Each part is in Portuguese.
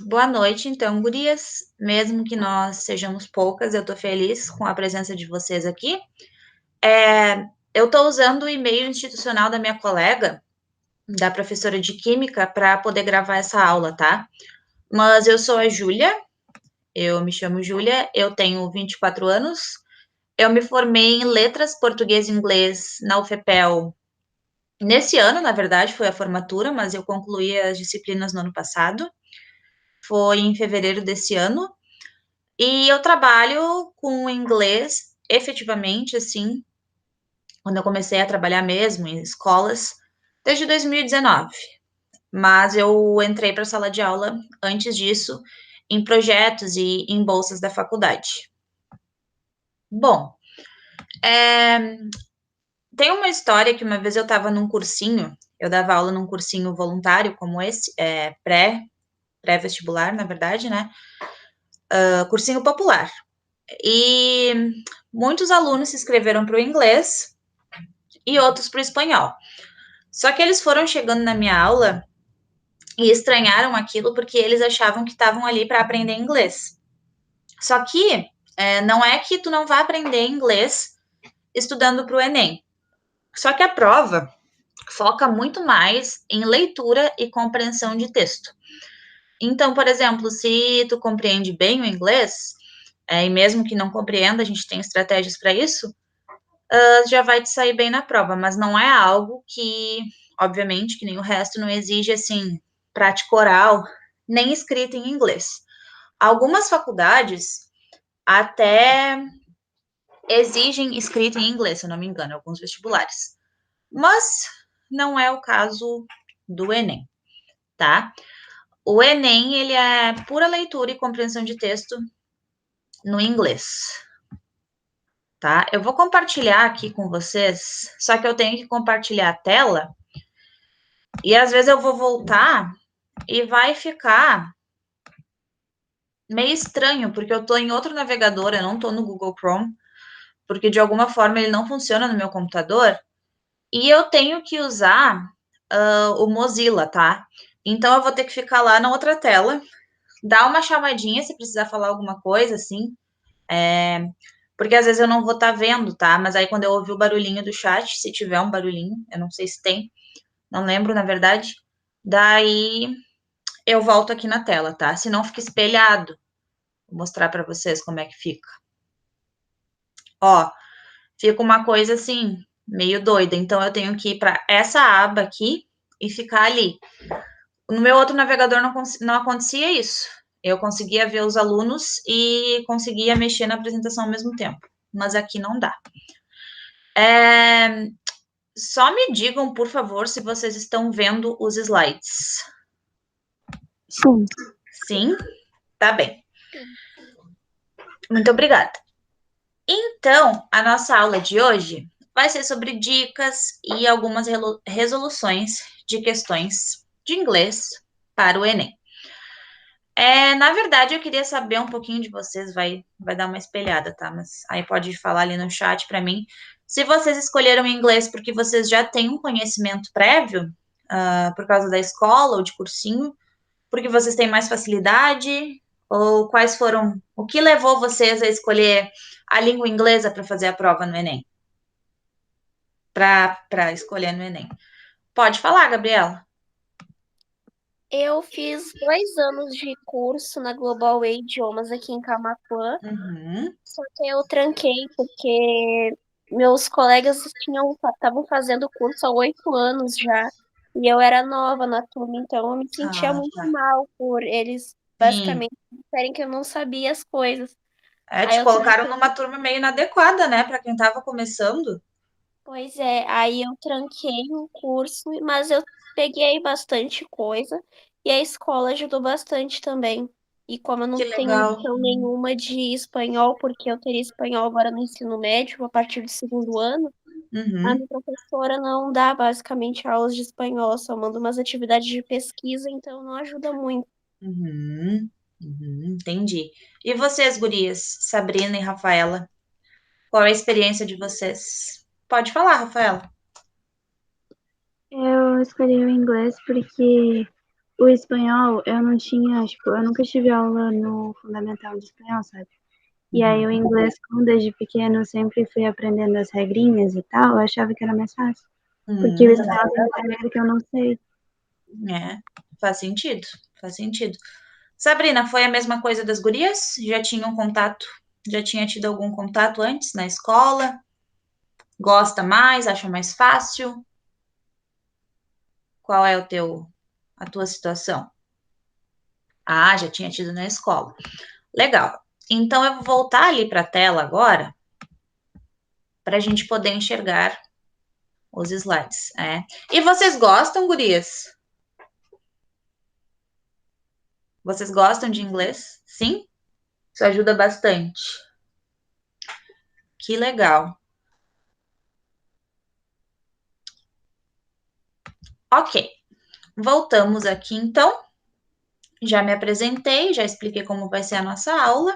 Boa noite, então, gurias. Mesmo que nós sejamos poucas, eu tô feliz com a presença de vocês aqui. Eu tô usando o e-mail institucional da minha colega, da professora de Química, para poder gravar essa aula, tá? Mas eu sou a Júlia, eu me chamo Júlia, eu tenho 24 anos, eu me formei em Letras Português e Inglês na UFPEL. Nesse ano, na verdade, foi a formatura, mas eu concluí as disciplinas no ano passado. Foi em fevereiro desse ano. E eu trabalho com inglês efetivamente, assim, quando eu comecei a trabalhar mesmo em escolas, desde 2019. Mas eu entrei para a sala de aula antes disso, em projetos e em bolsas da faculdade. Bom, tem uma história que uma vez eu estava num cursinho, eu dava aula num cursinho voluntário como esse, pré-vestibular, na verdade, né? Cursinho popular. E muitos alunos se inscreveram para o inglês e outros para o espanhol. Só que eles foram chegando na minha aula e estranharam aquilo porque eles achavam que estavam ali para aprender inglês. Só que não é que tu não vai aprender inglês estudando para o Enem. Só que a prova foca muito mais em leitura e compreensão de texto. Então, por exemplo, se tu compreende bem o inglês, e mesmo que não compreenda, a gente tem estratégias para isso, já vai te sair bem na prova, mas não é algo que, obviamente, que nem o resto, não exige, assim, prática oral, nem escrita em inglês. Algumas faculdades até exigem escrita em inglês, se eu não me engano, alguns vestibulares. Mas não é o caso do Enem, tá? O Enem, ele é pura leitura e compreensão de texto no inglês, tá? Eu vou compartilhar aqui com vocês, só que eu tenho que compartilhar a tela. E às vezes eu vou voltar e vai ficar meio estranho, porque eu tô em outro navegador, eu não tô no Google Chrome, porque de alguma forma ele não funciona no meu computador, e eu tenho que usar o Mozilla, tá? Então eu vou ter que ficar lá na outra tela, dar uma chamadinha se precisar falar alguma coisa, assim, porque às vezes eu não vou estar vendo, tá? Mas aí quando eu ouvir o barulhinho do chat, se tiver um barulhinho, eu não sei se tem, não lembro, na verdade, daí eu volto aqui na tela, tá? Se não fica espelhado. Vou mostrar para vocês como é que fica. Ó, fica uma coisa assim, meio doida. Então, eu tenho que ir para essa aba aqui e ficar ali. No meu outro navegador não acontecia isso. Eu conseguia ver os alunos e conseguia mexer na apresentação ao mesmo tempo. Mas aqui não dá. Só me digam, por favor, se vocês estão vendo os slides. Sim. Sim? Tá bem. Muito obrigada. Então, a nossa aula de hoje vai ser sobre dicas e algumas resoluções de questões de inglês para o Enem. Na verdade, eu queria saber um pouquinho de vocês, vai dar uma espelhada, tá? Mas aí pode falar ali no chat para mim. Se vocês escolheram inglês porque vocês já têm um conhecimento prévio, por causa da escola ou de cursinho, porque vocês têm mais facilidade, ou quais foram, o que levou vocês a escolher a língua inglesa para fazer a prova no Enem? Para escolher no Enem. Pode falar, Gabriela. Eu fiz 2 anos de curso na Global Way Idiomas aqui em Camaquã, Uhum. só que eu tranquei porque meus colegas estavam fazendo curso há 8 anos já, e eu era nova na turma, então eu me sentia Ah, muito tá. mal por eles Sim. basicamente disserem que eu não sabia as coisas. Aí Te eu colocaram tranquei. numa turma meio inadequada, né, para quem estava começando. Pois é, aí eu tranquei o curso, mas eu peguei bastante coisa e a escola ajudou bastante também. E como eu não Que tenho legal. noção nenhuma de espanhol, porque eu teria espanhol agora no ensino médio, a partir do segundo ano, a Uhum. minha professora não dá basicamente aulas de espanhol, só manda umas atividades de pesquisa, então não ajuda muito. Uhum. Uhum. Entendi. E vocês, gurias, Sabrina e Rafaela, qual é a experiência de vocês? Pode falar, Rafaela. Eu escolhi o inglês porque O espanhol, eu não tinha, tipo, eu nunca tive aula no fundamental de espanhol, sabe? E aí o inglês, como desde pequeno eu sempre fui aprendendo as regrinhas e tal, eu achava que era mais fácil. Porque o espanhol tem muita regra que eu não sei. É, faz sentido, faz sentido. Sabrina, foi a mesma coisa das gurias? Já tinham contato? Já tinha tido algum contato antes na escola? Gosta mais? Acha mais fácil? Qual é a tua situação? Ah, já tinha tido na escola. Legal. Então eu vou voltar ali para a tela agora para a gente poder enxergar os slides. E vocês gostam, gurias? Vocês gostam de inglês? Sim? Isso ajuda bastante. Que legal. Ok. Voltamos aqui então. Já me apresentei, já expliquei como vai ser a nossa aula.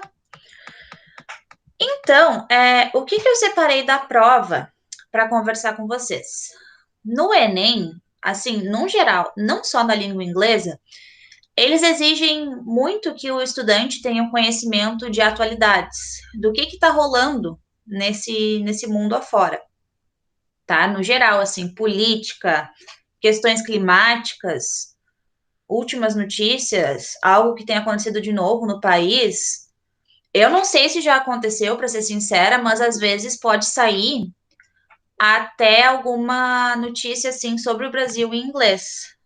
Então, o que eu separei da prova para conversar com vocês? No Enem, assim, no geral, não só na língua inglesa, eles exigem muito que o estudante tenha um conhecimento de atualidades, do que está rolando nesse mundo afora, tá? No geral, assim, política, questões climáticas, últimas notícias, algo que tem acontecido de novo no país. Eu não sei se já aconteceu, para ser sincera, mas às vezes pode sair até alguma notícia assim sobre o Brasil em inglês.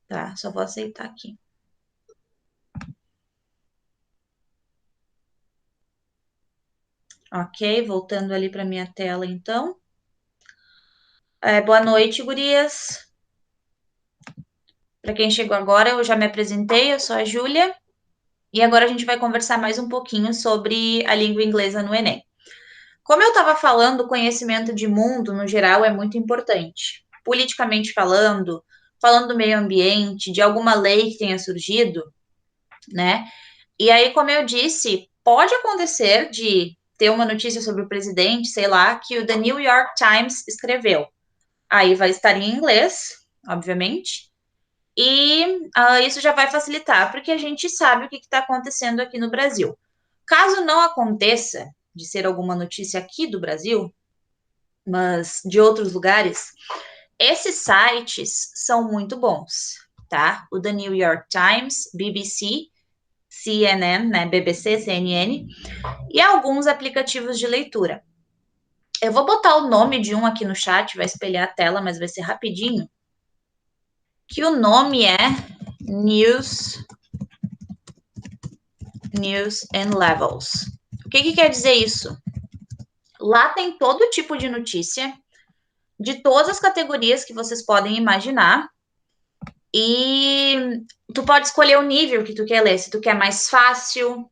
Tá, só vou aceitar aqui. Ok, voltando ali para minha tela então. Boa noite, gurias. Para quem chegou agora, eu já me apresentei, eu sou a Júlia. E agora a gente vai conversar mais um pouquinho sobre a língua inglesa no Enem. Como eu estava falando, o conhecimento de mundo, no geral, é muito importante. Politicamente falando, falando do meio ambiente, de alguma lei que tenha surgido, né? E aí, como eu disse, pode acontecer de ter uma notícia sobre o presidente, sei lá, que o The New York Times escreveu. Aí vai estar em inglês, obviamente, e isso já vai facilitar, porque a gente sabe o que está acontecendo aqui no Brasil. Caso não aconteça de ser alguma notícia aqui do Brasil, mas de outros lugares, esses sites são muito bons, tá? O The New York Times, BBC, CNN, né? BBC, CNN, e alguns aplicativos de leitura. Eu vou botar o nome de um aqui no chat, vai espelhar a tela, mas vai ser rapidinho. Que o nome é News and Levels. O que quer dizer isso? Lá tem todo tipo de notícia, de todas as categorias que vocês podem imaginar, e tu pode escolher o nível que tu quer ler, se tu quer mais fácil,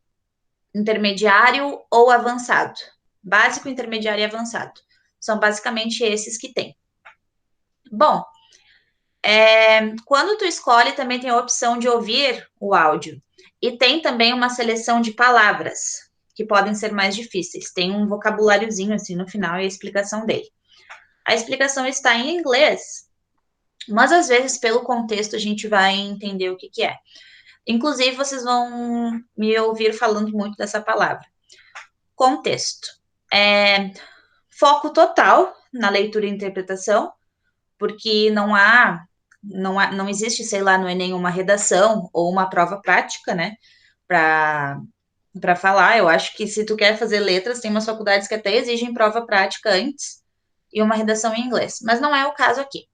intermediário ou avançado. Básico, intermediário e avançado. São basicamente esses que tem. Bom, quando tu escolhe, também tem a opção de ouvir o áudio. E tem também uma seleção de palavras, que podem ser mais difíceis. Tem um vocabuláriozinho assim no final e a explicação dele. A explicação está em inglês, mas às vezes, pelo contexto, a gente vai entender o que é. Inclusive, vocês vão me ouvir falando muito dessa palavra. Contexto. Foco total na leitura e interpretação, porque não existe, sei lá, no Enem uma redação ou uma prova prática, né, para falar. Eu acho que se tu quer fazer letras, tem umas faculdades que até exigem prova prática antes e uma redação em inglês, mas não é o caso aqui.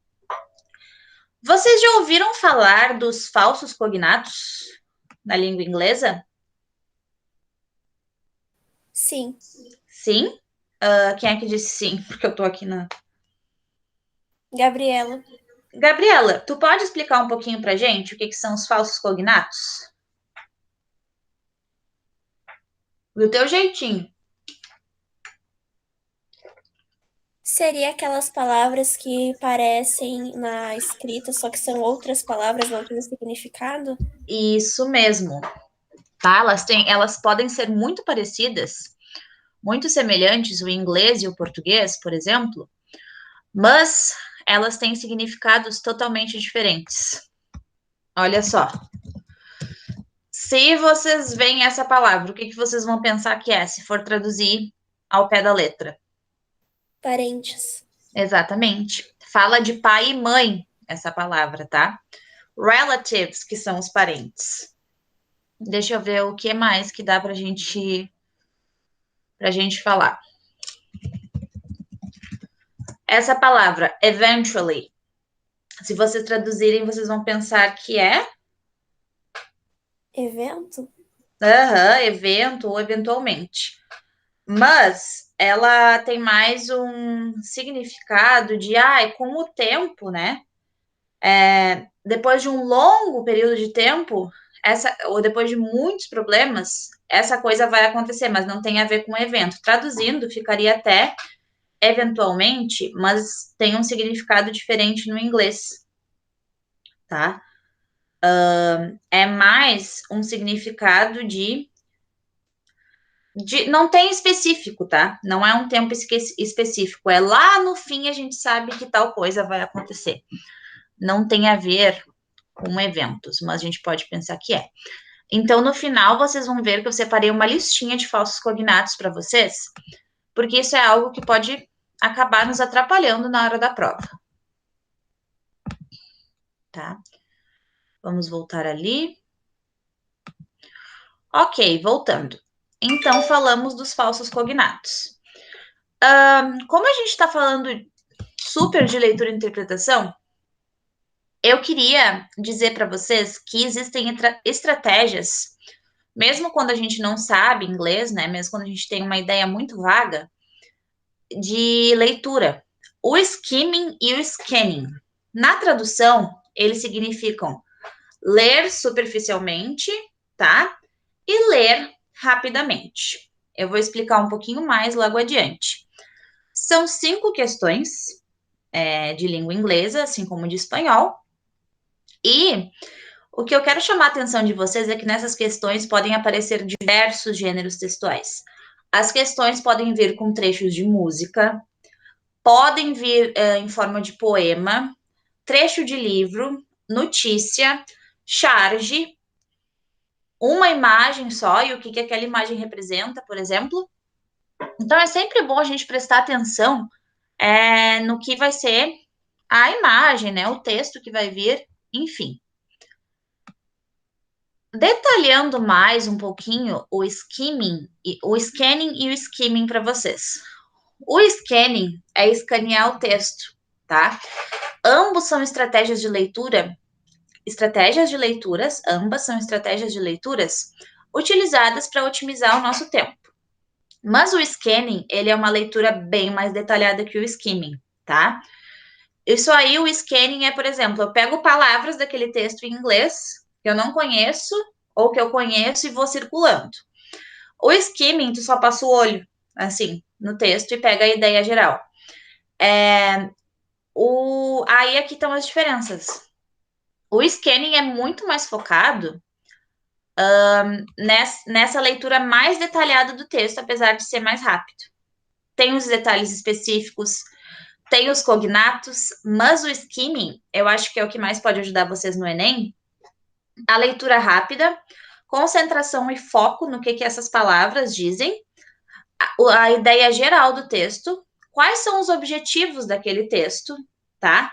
Vocês já ouviram falar dos falsos cognatos na língua inglesa? Sim. Sim? Quem é que disse sim? Porque eu tô aqui na... Gabriela. Gabriela, tu pode explicar um pouquinho pra gente o que são os falsos cognatos? Do teu jeitinho. Seria aquelas palavras que parecem na escrita, só que são outras palavras, não têm significado? Isso mesmo. Tá? Elas podem ser muito parecidas, muito semelhantes, o inglês e o português, por exemplo, mas elas têm significados totalmente diferentes. Olha só. Se vocês veem essa palavra, o que vocês vão pensar que é, se for traduzir ao pé da letra? Parentes. Exatamente. Fala de pai e mãe, essa palavra, tá? Relatives, que são os parentes. Deixa eu ver o que mais que dá pra gente falar. Essa palavra, eventually, se vocês traduzirem, vocês vão pensar que é... Evento? Evento ou eventualmente. Mas ela tem mais um significado de, com o tempo, né? Depois de um longo período de tempo, ou depois de muitos problemas, essa coisa vai acontecer, mas não tem a ver com o evento. Traduzindo, ficaria até eventualmente, mas tem um significado diferente no inglês, tá? É mais um significado de não tem específico, tá? Não é um tempo específico. É lá no fim a gente sabe que tal coisa vai acontecer. Não tem a ver com eventos, mas a gente pode pensar que é. Então, no final, vocês vão ver que eu separei uma listinha de falsos cognatos para vocês, porque isso é algo que pode acabar nos atrapalhando na hora da prova. Tá? Vamos voltar ali. Ok, voltando. Então, falamos dos falsos cognatos. Como a gente está falando super de leitura e interpretação, eu queria dizer para vocês que existem estratégias, mesmo quando a gente não sabe inglês, né? Mesmo quando a gente tem uma ideia muito vaga, de leitura. O skimming e o scanning. Na tradução, eles significam ler superficialmente, tá? E ler rapidamente. Eu vou explicar um pouquinho mais logo adiante. São 5 questões de língua inglesa, assim como de espanhol. E o que eu quero chamar a atenção de vocês é que nessas questões podem aparecer diversos gêneros textuais. As questões podem vir com trechos de música, podem vir em forma de poema, trecho de livro, notícia, charge, uma imagem só e o que aquela imagem representa, por exemplo. Então, é sempre bom a gente prestar atenção no que vai ser a imagem, né? O texto que vai vir, enfim. Detalhando mais um pouquinho o scanning e o skimming para vocês. O scanning é escanear o texto, tá? Ambos são estratégias de leituras, ambas são estratégias de leituras utilizadas para otimizar o nosso tempo. Mas o scanning, ele é uma leitura bem mais detalhada que o skimming, tá? Isso aí, o scanning é, por exemplo, eu pego palavras daquele texto em inglês que eu não conheço ou que eu conheço e vou circulando. O skimming, tu só passa o olho, assim, no texto e pega a ideia geral. Aí aqui estão as diferenças. O scanning é muito mais focado nessa leitura mais detalhada do texto, apesar de ser mais rápido. Tem os detalhes específicos, tem os cognatos, mas o skimming, eu acho que é o que mais pode ajudar vocês no Enem. A leitura rápida, concentração e foco no que essas palavras dizem, a ideia geral do texto, quais são os objetivos daquele texto, tá?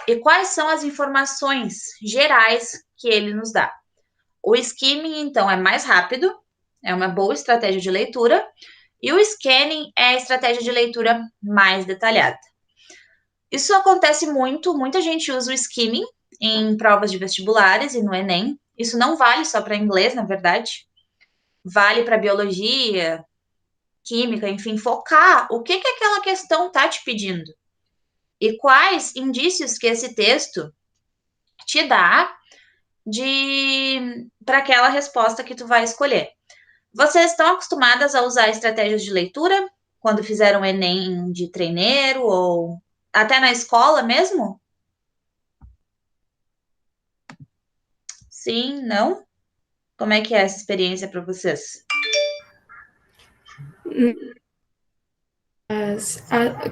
E quais são as informações gerais que ele nos dá. O skimming, então, é mais rápido, é uma boa estratégia de leitura, e o scanning é a estratégia de leitura mais detalhada. Isso acontece muito, muita gente usa o skimming em provas de vestibulares e no Enem. Isso não vale só para inglês, na verdade. Vale para biologia, química, enfim, focar o que aquela questão está te pedindo. E quais indícios que esse texto te dá para aquela resposta que tu vai escolher. Vocês estão acostumadas a usar estratégias de leitura quando fizeram Enem de treineiro ou até na escola mesmo? Sim, não? Como é que é essa experiência para vocês?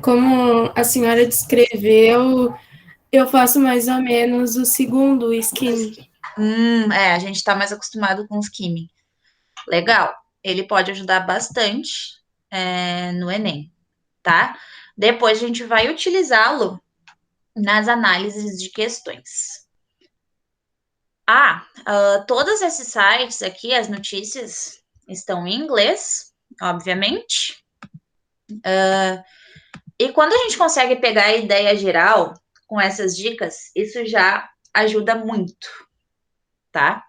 Como a senhora descreveu, eu faço mais ou menos o segundo skin. A gente está mais acostumado com o skimming. Legal. Ele pode ajudar bastante no Enem, tá? Depois a gente vai utilizá-lo nas análises de questões. Todos esses sites aqui, as notícias estão em inglês, obviamente. E quando a gente consegue pegar a ideia geral com essas dicas, isso já ajuda muito, tá?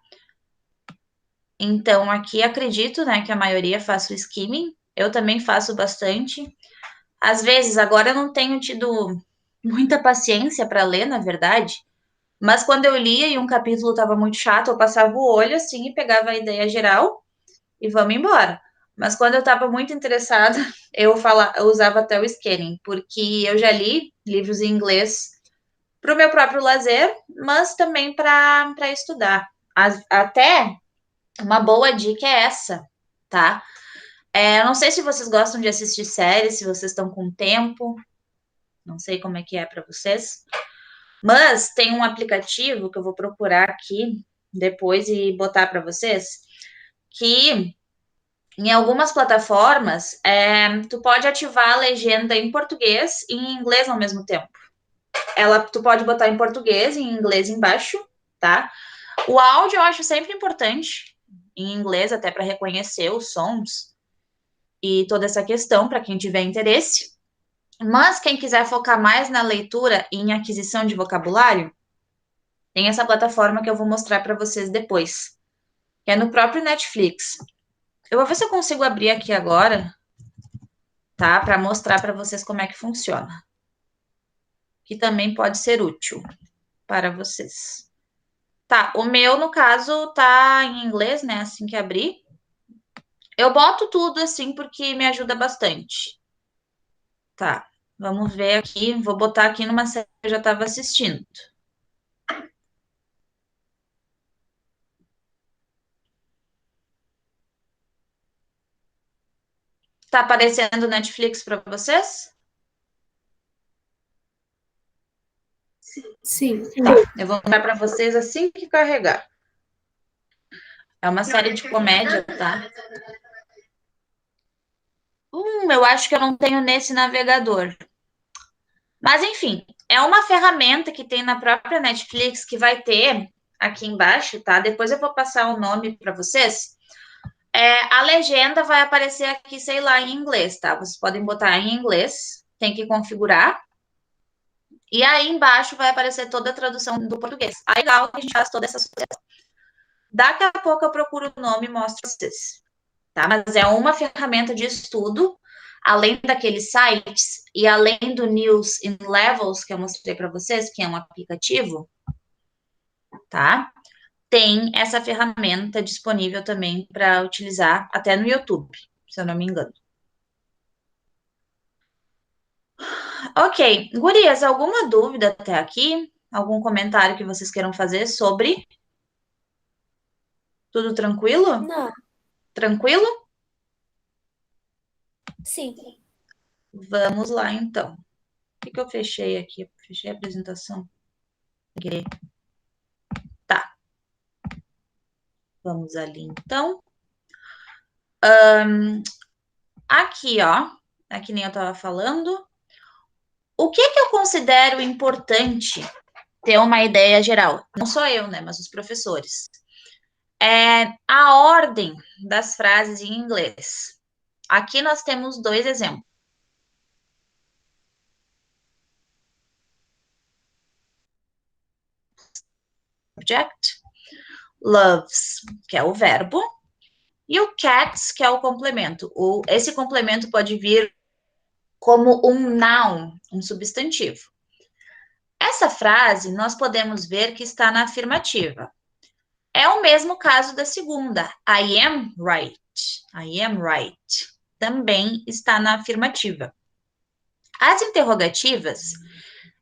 Então, aqui acredito, né, que a maioria faça o skimming. Eu também faço bastante. Às vezes, agora eu não tenho tido muita paciência para ler, na verdade. Mas quando eu lia e um capítulo estava muito chato, eu passava o olho assim e pegava a ideia geral e vamos embora. Mas quando eu estava muito interessada, eu usava até o scanning, porque eu já li livros em inglês para o meu próprio lazer, mas também para estudar. Até uma boa dica é essa, tá? Eu não sei se vocês gostam de assistir séries, se vocês estão com tempo, não sei como é que é para vocês, mas tem um aplicativo que eu vou procurar aqui depois e botar para vocês, que em algumas plataformas tu pode ativar a legenda em português e em inglês ao mesmo tempo. Tu pode botar em português e em inglês embaixo, tá? O áudio eu acho sempre importante, em inglês, até para reconhecer os sons e toda essa questão, para quem tiver interesse. Mas quem quiser focar mais na leitura e em aquisição de vocabulário, tem essa plataforma que eu vou mostrar para vocês depois, que é no próprio Netflix. Eu vou ver se eu consigo abrir aqui agora, tá? Para mostrar para vocês como é que funciona. Que também pode ser útil para vocês. Tá, o meu, no caso, tá em inglês, né? Assim que abrir. Eu boto tudo assim porque me ajuda bastante. Tá, vamos ver aqui. Vou botar aqui numa série que eu já estava assistindo. Tá aparecendo Netflix para vocês? Sim. Eu vou mostrar para vocês assim que carregar. É uma série de comédia, tá? Eu acho que eu não tenho nesse navegador. Mas, enfim, é uma ferramenta que tem na própria Netflix que vai ter aqui embaixo, tá? Depois eu vou passar o nome para vocês. A legenda vai aparecer aqui, sei lá, em inglês, tá? Vocês podem botar em inglês, tem que configurar. E aí embaixo vai aparecer toda a tradução do português. Aí é legal que a gente faz toda essa associação. Daqui a pouco eu procuro o nome e mostro para vocês. Tá? Mas é uma ferramenta de estudo, além daqueles sites e além do News in Levels que eu mostrei para vocês, que é um aplicativo, tá? Tem essa ferramenta disponível também para utilizar até no YouTube, se eu não me engano. Ok, gurias, alguma dúvida até aqui? Algum comentário que vocês queiram fazer sobre? Tudo tranquilo? Não, Tranquilo? sim. Vamos lá, então. O que eu fechei aqui? Fechei a apresentação. Tá. Vamos ali, então. Aqui, ó. Aqui nem eu estava falando. O que eu considero importante ter uma ideia geral? Não sou eu, né? Mas os professores. A ordem das frases em inglês. Aqui nós temos 2 exemplos. Subject, loves, que é o verbo, e o cats, que é o complemento. Esse complemento pode vir como um noun, um substantivo. Essa frase nós podemos ver que está na afirmativa. É o mesmo caso da segunda. I am right. I am right. Também está na afirmativa. As interrogativas,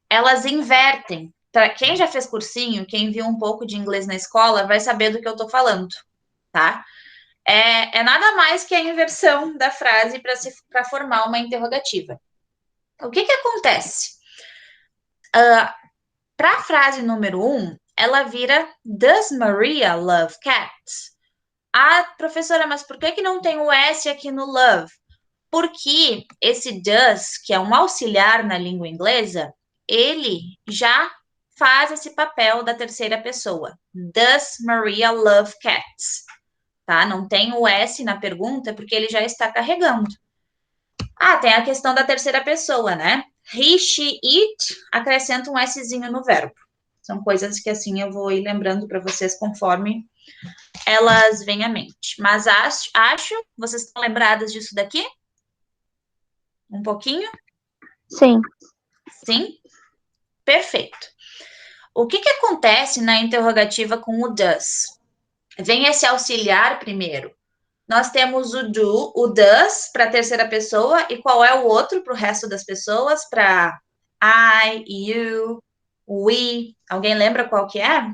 elas invertem. Para quem já fez cursinho, quem viu um pouco de inglês na escola, vai saber do que eu estou falando, tá? É nada mais que a inversão da frase para formar uma interrogativa. O que acontece? Para a frase número 1, ela vira Does Maria love cats? Ah, professora, mas por que não tem o S aqui no love? Porque esse does, que é um auxiliar na língua inglesa, ele já faz esse papel da terceira pessoa. Does Maria love cats? Tá? Não tem o S na pergunta porque ele já está carregando. Ah, tem a questão da terceira pessoa, né? He, she, it, acrescenta um Szinho no verbo. São coisas que assim eu vou ir lembrando para vocês conforme elas vêm à mente. Mas acho, vocês estão lembradas disso daqui? Um pouquinho? Sim. Sim? Perfeito. O que acontece na interrogativa com o does? Vem esse auxiliar primeiro. Nós temos o do, o does para a terceira pessoa, e qual é o outro para o resto das pessoas? Para I, you, we. Alguém lembra qual que é?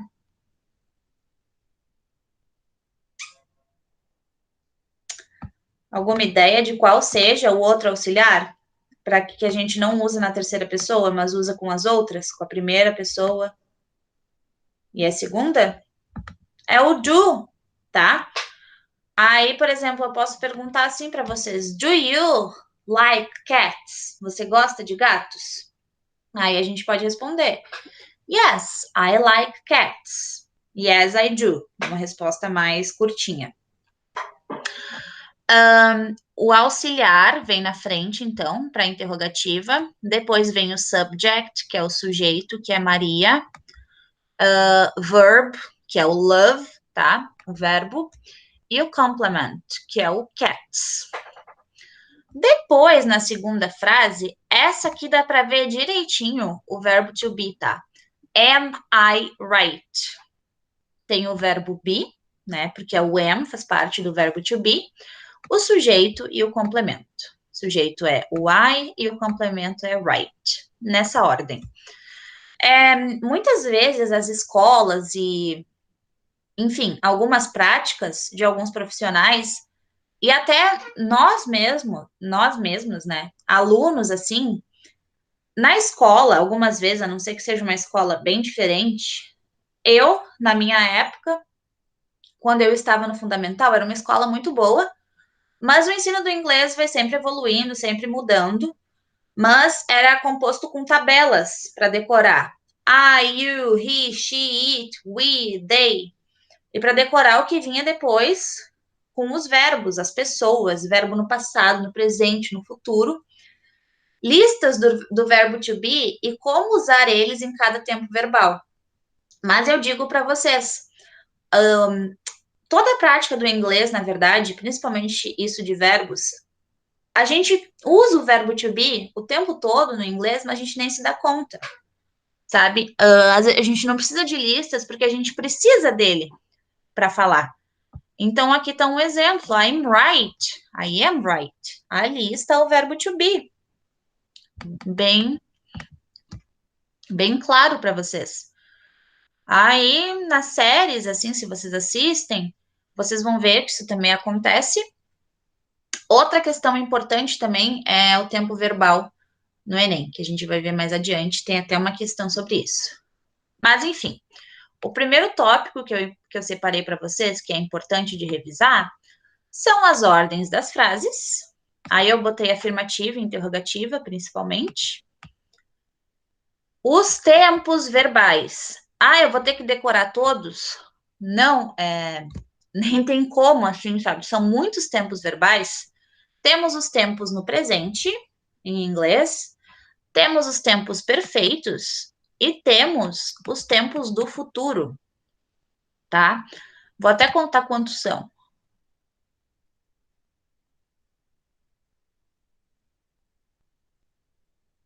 Alguma ideia de qual seja o outro auxiliar? Para que a gente não use na terceira pessoa, mas usa com as outras, com a primeira pessoa e a segunda? É o do, tá? Aí, por exemplo, eu posso perguntar assim para vocês: Do you like cats? Você gosta de gatos? Aí a gente pode responder: Yes, I like cats. Yes, I do. Uma resposta mais curtinha. O auxiliar vem na frente, então, para a interrogativa. Depois vem o subject, que é o sujeito, que é Maria. Verb, que é o love, tá? O verbo. E o complement, que é o cats. Depois, na segunda frase, essa aqui dá para ver direitinho o verbo to be, tá? Am I right? Tem o verbo be, né? Porque o am faz parte do verbo to be, o sujeito e o complemento. O sujeito é o I e o complemento é right. Nessa ordem. Muitas vezes as escolas e, enfim, algumas práticas de alguns profissionais e até nós mesmos, né? Alunos, assim, na escola, algumas vezes, a não ser que seja uma escola bem diferente, eu, na minha época, quando eu estava no fundamental, era uma escola muito boa, mas o ensino do inglês vai sempre evoluindo, sempre mudando, mas era composto com tabelas para decorar. I, you, he, she, it, we, they. E para decorar o que vinha depois com os verbos, as pessoas, verbo no passado, no presente, no futuro, listas do verbo to be e como usar eles em cada tempo verbal. Mas eu digo para vocês, toda a prática do inglês, na verdade, principalmente isso de verbos, a gente usa o verbo to be o tempo todo no inglês, mas a gente nem se dá conta, sabe? A gente não precisa de listas porque a gente precisa dele para falar. Então, aqui está um exemplo. I'm right. I am right. Ali está o verbo to be. Bem claro para vocês. Aí, nas séries, assim, se vocês assistem, vocês vão ver que isso também acontece. Outra questão importante também é o tempo verbal no Enem, que a gente vai ver mais adiante. Tem até uma questão sobre isso. Mas, enfim, o primeiro tópico que eu separei para vocês, que é importante de revisar, são as ordens das frases. Aí eu botei afirmativa e interrogativa, principalmente. Os tempos verbais. Ah, eu vou ter que decorar todos? Não, nem tem como, assim, sabe? São muitos tempos verbais. Temos os tempos no presente, em inglês. Temos os tempos perfeitos. E temos os tempos do futuro, tá? Vou até contar quantos são.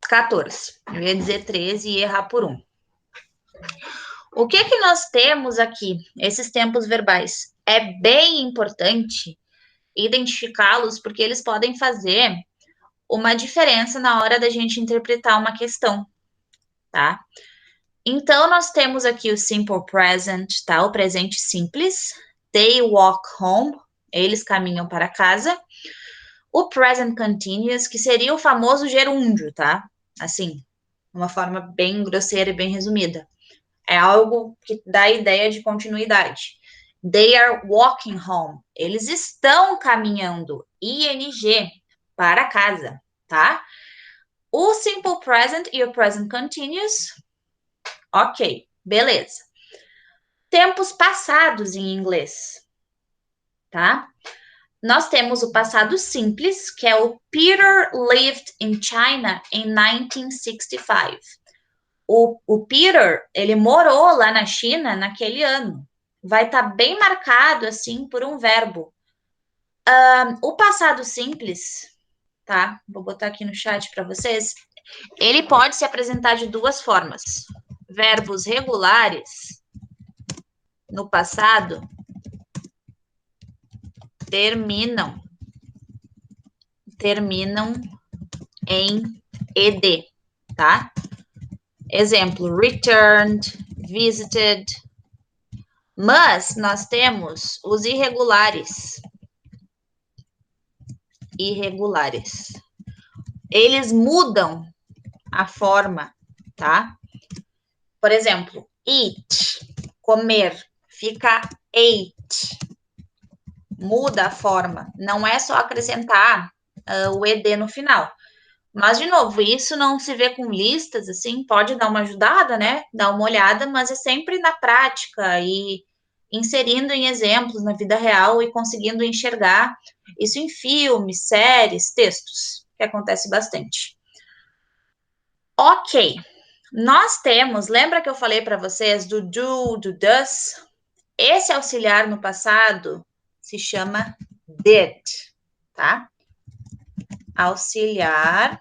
14. Eu ia dizer 13 e errar por um. O que nós temos aqui? Esses tempos verbais. É bem importante identificá-los porque eles podem fazer uma diferença na hora da gente interpretar uma questão, tá? Então, nós temos aqui o simple present, tá? O presente simples. They walk home. Eles caminham para casa. O present continuous, que seria o famoso gerúndio, tá? Assim, uma forma bem grosseira e bem resumida. É algo que dá a ideia de continuidade. They are walking home. Eles estão caminhando. ING, para casa, tá? O simple present e o present continuous. Ok, beleza. Tempos passados em inglês, tá? Nós temos o passado simples, que é o Peter lived in China in 1965. O Peter, ele morou lá na China naquele ano. Vai estar bem marcado, assim, por um verbo. O passado simples, tá? Vou botar aqui no chat para vocês. Ele pode se apresentar de duas formas. Verbos regulares no passado terminam em ed, tá? Exemplo, returned, visited. Mas nós temos os irregulares. Eles mudam a forma, tá? Por exemplo, eat, comer, fica ate. Muda a forma. Não é só acrescentar o ed no final. Mas, de novo, isso não se vê com listas, assim, pode dar uma ajudada, né? Dar uma olhada, mas é sempre na prática e inserindo em exemplos na vida real e conseguindo enxergar isso em filmes, séries, textos, que acontece bastante. Ok, nós temos, lembra que eu falei para vocês do do does? Esse auxiliar no passado se chama did, tá? Auxiliar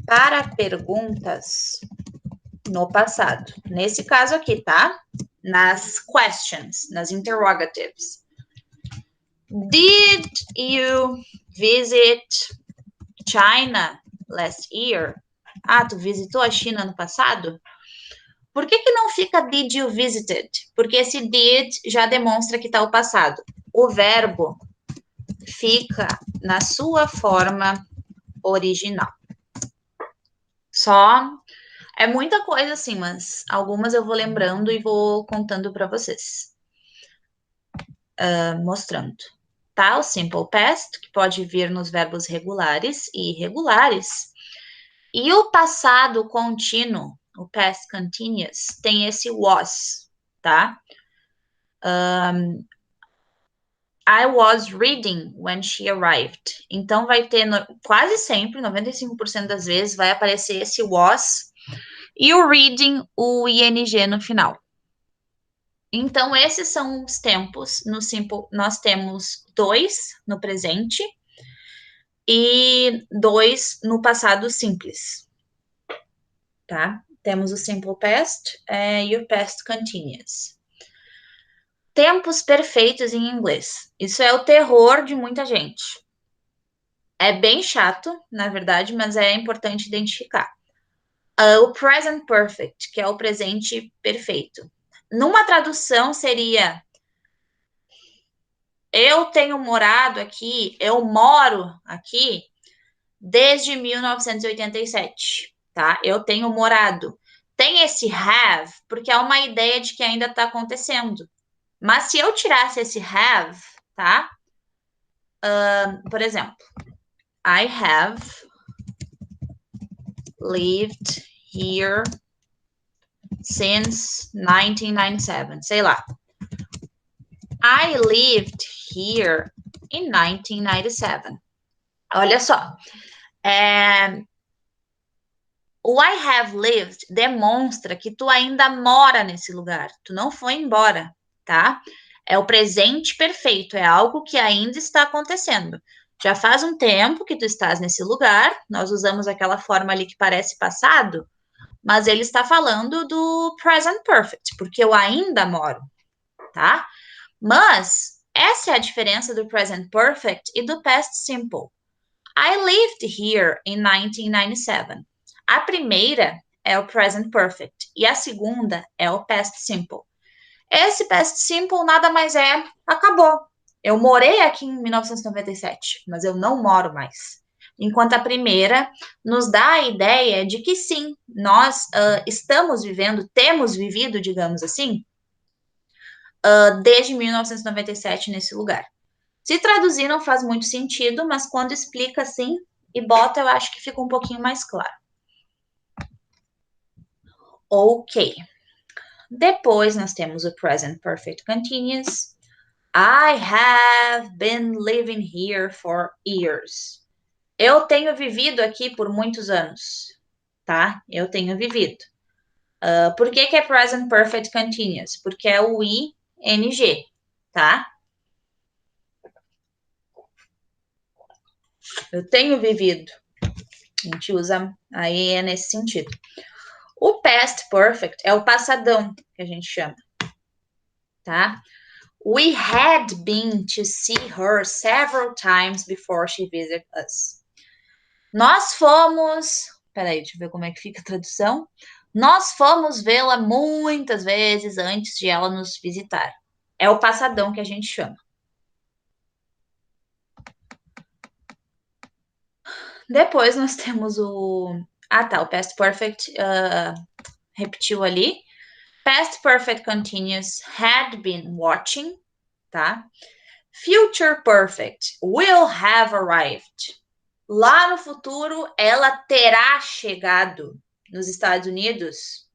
para perguntas no passado. Nesse caso aqui, tá? Nas questions, nas interrogatives. Did you visit China last year? Ah, tu visitou a China no passado? Por que não fica did you visited? Porque esse did já demonstra que tá o passado. O verbo fica na sua forma original. Só é muita coisa assim, mas algumas eu vou lembrando e vou contando para vocês. Mostrando. Tá? O simple past, que pode vir nos verbos regulares e irregulares. E o passado contínuo, o past continuous, tem esse was, tá? I was reading when she arrived. Então, vai ter quase sempre, 95% das vezes, vai aparecer esse was e o reading, o ing no final. Então, esses são os tempos. No simple, nós temos 2 no presente e 2 no passado simples. Tá? Temos o simple past e o past continuous. Tempos perfeitos em inglês. Isso é o terror de muita gente. É bem chato, na verdade, mas é importante identificar. O present perfect, que é o presente perfeito. Numa tradução seria: eu tenho morado aqui, eu moro aqui desde 1987, tá? Eu tenho morado. Tem esse have, porque é uma ideia de que ainda está acontecendo. Mas se eu tirasse esse have, tá? Por exemplo, I have lived here since 1997. Sei lá. I lived here in 1997. Olha só. O I have lived demonstra que tu ainda mora nesse lugar. Tu não foi embora, tá? É o presente perfeito. É algo que ainda está acontecendo. Já faz um tempo que tu estás nesse lugar. Nós usamos aquela forma ali que parece passado. Mas ele está falando do present perfect, porque eu ainda moro, tá? Mas essa é a diferença do present perfect e do past simple. I lived here in 1997. A primeira é o present perfect e a segunda é o past simple. Esse past simple nada mais acabou. Eu morei aqui em 1997, mas eu não moro mais. enquanto a primeira nos dá a ideia de que sim, nós estamos vivendo, temos vivido, digamos assim, desde 1997 nesse lugar. Se traduzir não faz muito sentido, mas quando explica assim e bota, eu acho que fica um pouquinho mais claro. Ok. Depois nós temos o present perfect continuous. I have been living here for years. Eu tenho vivido aqui por muitos anos, tá? Eu tenho vivido. Por que é present perfect continuous? Porque é o ing, tá? Eu tenho vivido. A gente usa aí é nesse sentido. O past perfect é o passadão, que a gente chama, tá? We had been to see her several times before she visited us. Nós fomos... Peraí, deixa eu ver como é que fica a tradução. Nós fomos vê-la muitas vezes antes de ela nos visitar. É o passadão que a gente chama. Depois nós temos o... o past perfect repetiu ali. Past perfect continuous had been watching, tá? Future perfect will have arrived. Lá no futuro, ela terá chegado nos Estados Unidos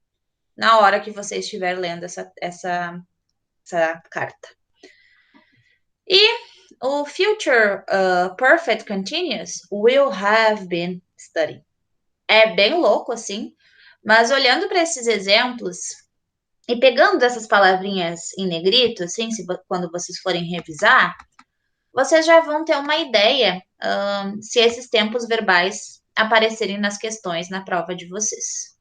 na hora que você estiver lendo essa carta. E o future perfect continuous will have been studying. É bem louco, assim, mas olhando para esses exemplos e pegando essas palavrinhas em negrito, assim, quando vocês forem revisar, vocês já vão ter uma ideia se esses tempos verbais aparecerem nas questões na prova de vocês.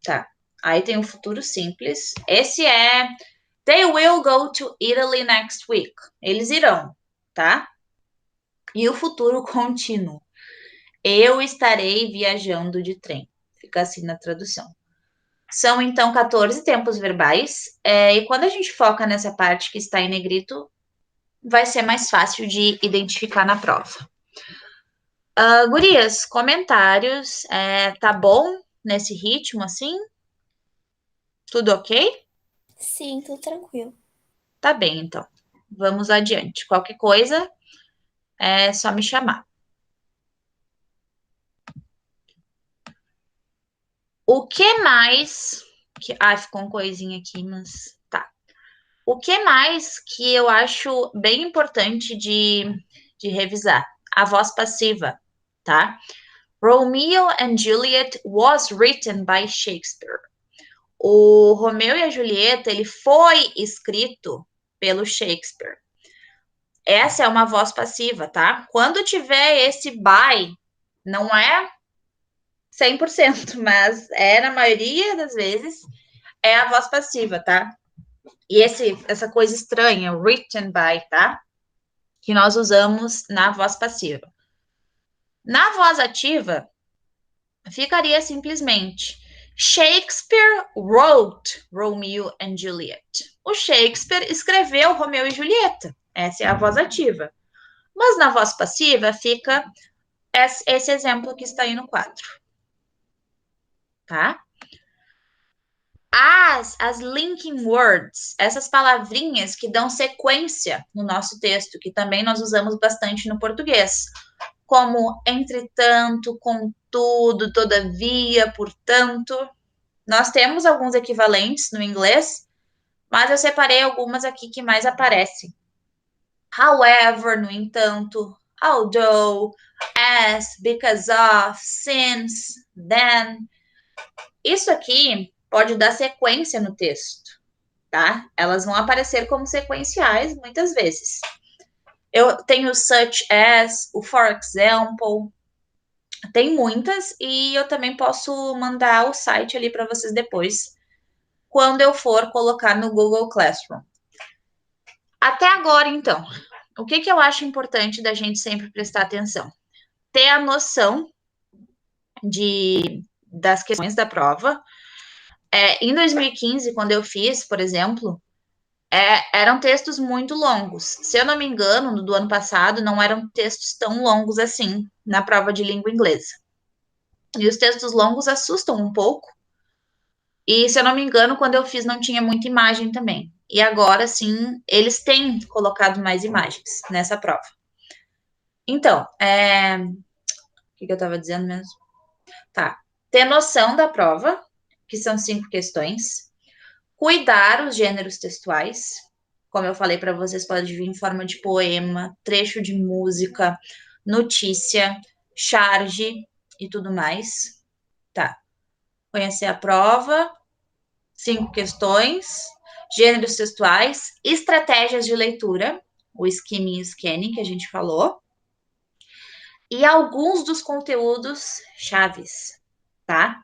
Tá. Aí tem o futuro simples. Esse é They will go to Italy next week. Eles irão, tá? E o futuro contínuo. Eu estarei viajando de trem. Fica assim na tradução. São, então, 14 tempos verbais. E quando a gente foca nessa parte que está em negrito, vai ser mais fácil de identificar na prova. Gurias, comentários. Tá bom nesse ritmo, assim? Tudo ok? Sim, tudo tranquilo. Tá bem, então. Vamos adiante. Qualquer coisa, é só me chamar. O que mais... ficou uma coisinha aqui, mas tá. O que mais que eu acho bem importante de revisar? A voz passiva, tá? Romeo and Juliet was written by Shakespeare. O Romeu e a Julieta, ele foi escrito pelo Shakespeare. Essa é uma voz passiva, tá? Quando tiver esse by, não é 100%, mas na maioria das vezes, é a voz passiva, tá? E essa coisa estranha, written by, tá? Que nós usamos na voz passiva. Na voz ativa, ficaria simplesmente Shakespeare wrote Romeo and Juliet. O Shakespeare escreveu Romeu e Julieta. Essa é a voz ativa. Mas na voz passiva fica esse exemplo que está aí no quadro. Tá? As linking words, essas palavrinhas que dão sequência no nosso texto, que também nós usamos bastante no português, como entretanto, contudo, todavia, portanto. Nós temos alguns equivalentes no inglês, mas eu separei algumas aqui que mais aparecem. However, no entanto, although, as, because of, since, then. Isso aqui pode dar sequência no texto, tá? Elas vão aparecer como sequenciais muitas vezes. Eu tenho such as, o for example, tem muitas, e eu também posso mandar o site ali para vocês depois, quando eu for colocar no Google Classroom. Até agora, então, o que eu acho importante da gente sempre prestar atenção? Ter a noção das questões da prova. Em 2015, quando eu fiz, por exemplo, Eram textos muito longos. Se eu não me engano, no do ano passado, não eram textos tão longos assim na prova de língua inglesa. E os textos longos assustam um pouco. E, se eu não me engano, quando eu fiz, não tinha muita imagem também. E agora, sim, eles têm colocado mais imagens nessa prova. Então, o que eu estava dizendo mesmo? Tá. Ter noção da prova, que são 5 questões. Cuidar os gêneros textuais. Como eu falei para vocês, pode vir em forma de poema, trecho de música, notícia, charge e tudo mais. Tá. Conhecer a prova, 5 questões, gêneros textuais, estratégias de leitura, o skimming e scanning que a gente falou, e alguns dos conteúdos chaves, tá?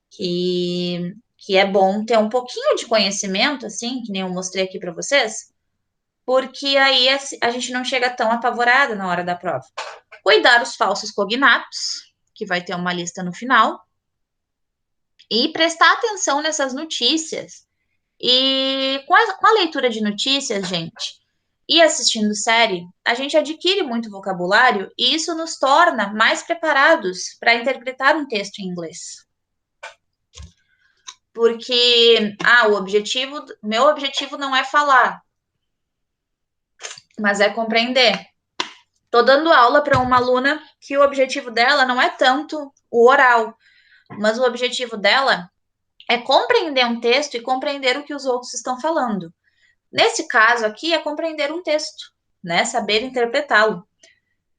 Que é bom ter um pouquinho de conhecimento, assim, que nem eu mostrei aqui para vocês, porque aí a gente não chega tão apavorada na hora da prova. Cuidar os falsos cognatos, que vai ter uma lista no final, e prestar atenção nessas notícias. E com a leitura de notícias, gente, e assistindo série, a gente adquire muito vocabulário e isso nos torna mais preparados para interpretar um texto em inglês. Porque, meu objetivo não é falar, mas é compreender. Estou dando aula para uma aluna que o objetivo dela não é tanto o oral, mas o objetivo dela é compreender um texto e compreender o que os outros estão falando. Nesse caso aqui, é compreender um texto, né? Saber interpretá-lo.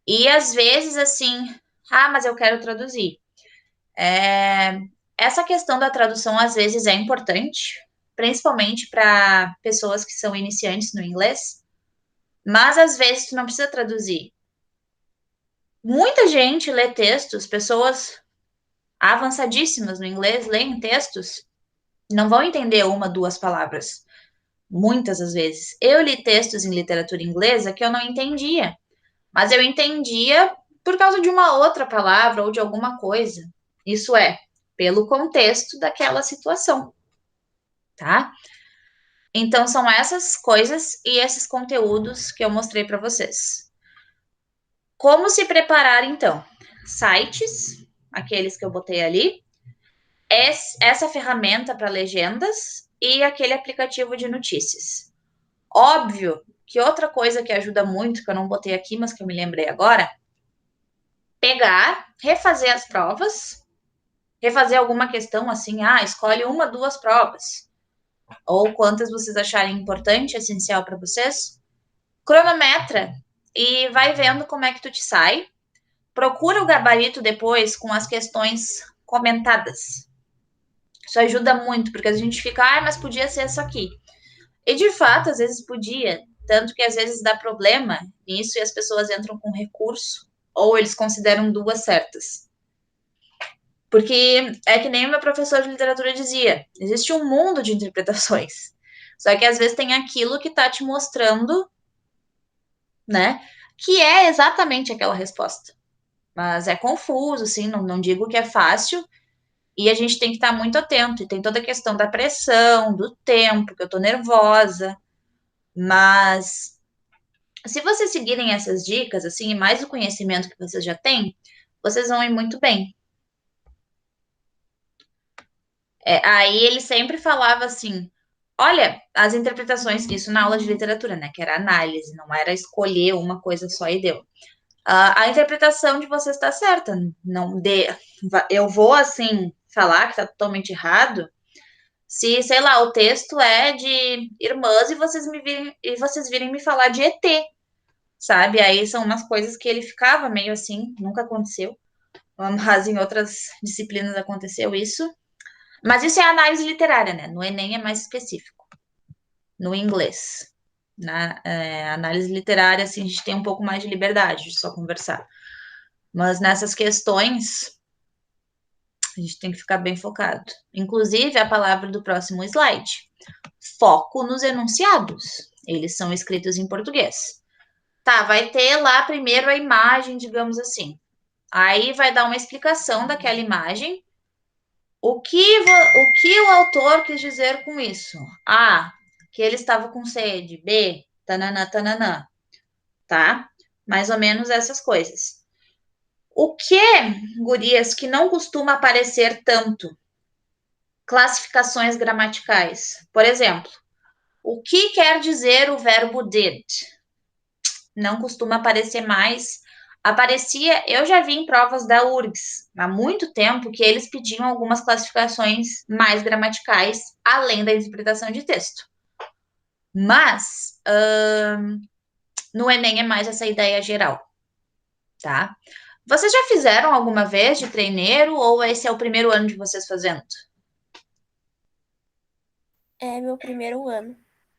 E às vezes, assim, mas eu quero traduzir. Essa questão da tradução, às vezes, é importante, principalmente para pessoas que são iniciantes no inglês, mas às vezes tu não precisa traduzir. Muita gente lê textos, pessoas avançadíssimas no inglês leem textos, não vão entender uma, duas palavras. Muitas às vezes. Eu li textos em literatura inglesa que eu não entendia, mas eu entendia por causa de uma outra palavra ou de alguma coisa. Isso é, pelo contexto daquela situação, tá? Então, são essas coisas e esses conteúdos que eu mostrei para vocês. Como se preparar, então? Sites, aqueles que eu botei ali, essa ferramenta para legendas e aquele aplicativo de notícias. Óbvio que outra coisa que ajuda muito, que eu não botei aqui, mas que eu me lembrei agora, pegar, refazer as provas, refazer alguma questão assim, escolhe uma, duas provas, ou quantas vocês acharem importante, essencial para vocês, cronometra e vai vendo como é que tu te sai, procura o gabarito depois com as questões comentadas. Isso ajuda muito, porque a gente fica, mas podia ser isso aqui. E de fato, às vezes podia, tanto que às vezes dá problema nisso e as pessoas entram com recurso, ou eles consideram duas certas. Porque é que nem o meu professor de literatura dizia, existe um mundo de interpretações. Só que às vezes tem aquilo que tá te mostrando, né, que é exatamente aquela resposta. Mas é confuso, assim, não digo que é fácil, e a gente tem que estar muito atento. E tem toda a questão da pressão, do tempo, que eu tô nervosa. Mas se vocês seguirem essas dicas, assim, e mais o conhecimento que vocês já têm, vocês vão ir muito bem. Aí ele sempre falava assim, olha, as interpretações, isso na aula de literatura, né, que era análise, não era escolher uma coisa só e deu. A interpretação de vocês está certa, não eu vou, assim, falar que está totalmente errado, se, sei lá, o texto é de irmãs e vocês virem me falar de ET, sabe? Aí são umas coisas que ele ficava meio assim, nunca aconteceu, mas em outras disciplinas aconteceu isso. Mas isso é análise literária, né? No Enem é mais específico. No inglês. Na análise literária, assim, a gente tem um pouco mais de liberdade de só conversar. Mas nessas questões, a gente tem que ficar bem focado. Inclusive, a palavra do próximo slide. Foco nos enunciados. Eles são escritos em português. Tá, vai ter lá primeiro a imagem, digamos assim. Aí vai dar uma explicação daquela imagem. O que o autor quis dizer com isso? que ele estava com sede. B, tananã, tananã. Tá? Mais ou menos essas coisas. O que, gurias, que não costuma aparecer tanto? Classificações gramaticais. Por exemplo, o que quer dizer o verbo did? Não costuma aparecer mais. Aparecia, eu já vi em provas da URGS há muito tempo que eles pediam algumas classificações mais gramaticais, além da interpretação de texto. Mas no Enem é mais essa ideia geral, tá? Vocês já fizeram alguma vez de treineiro ou esse é o primeiro ano de vocês fazendo? É meu primeiro ano.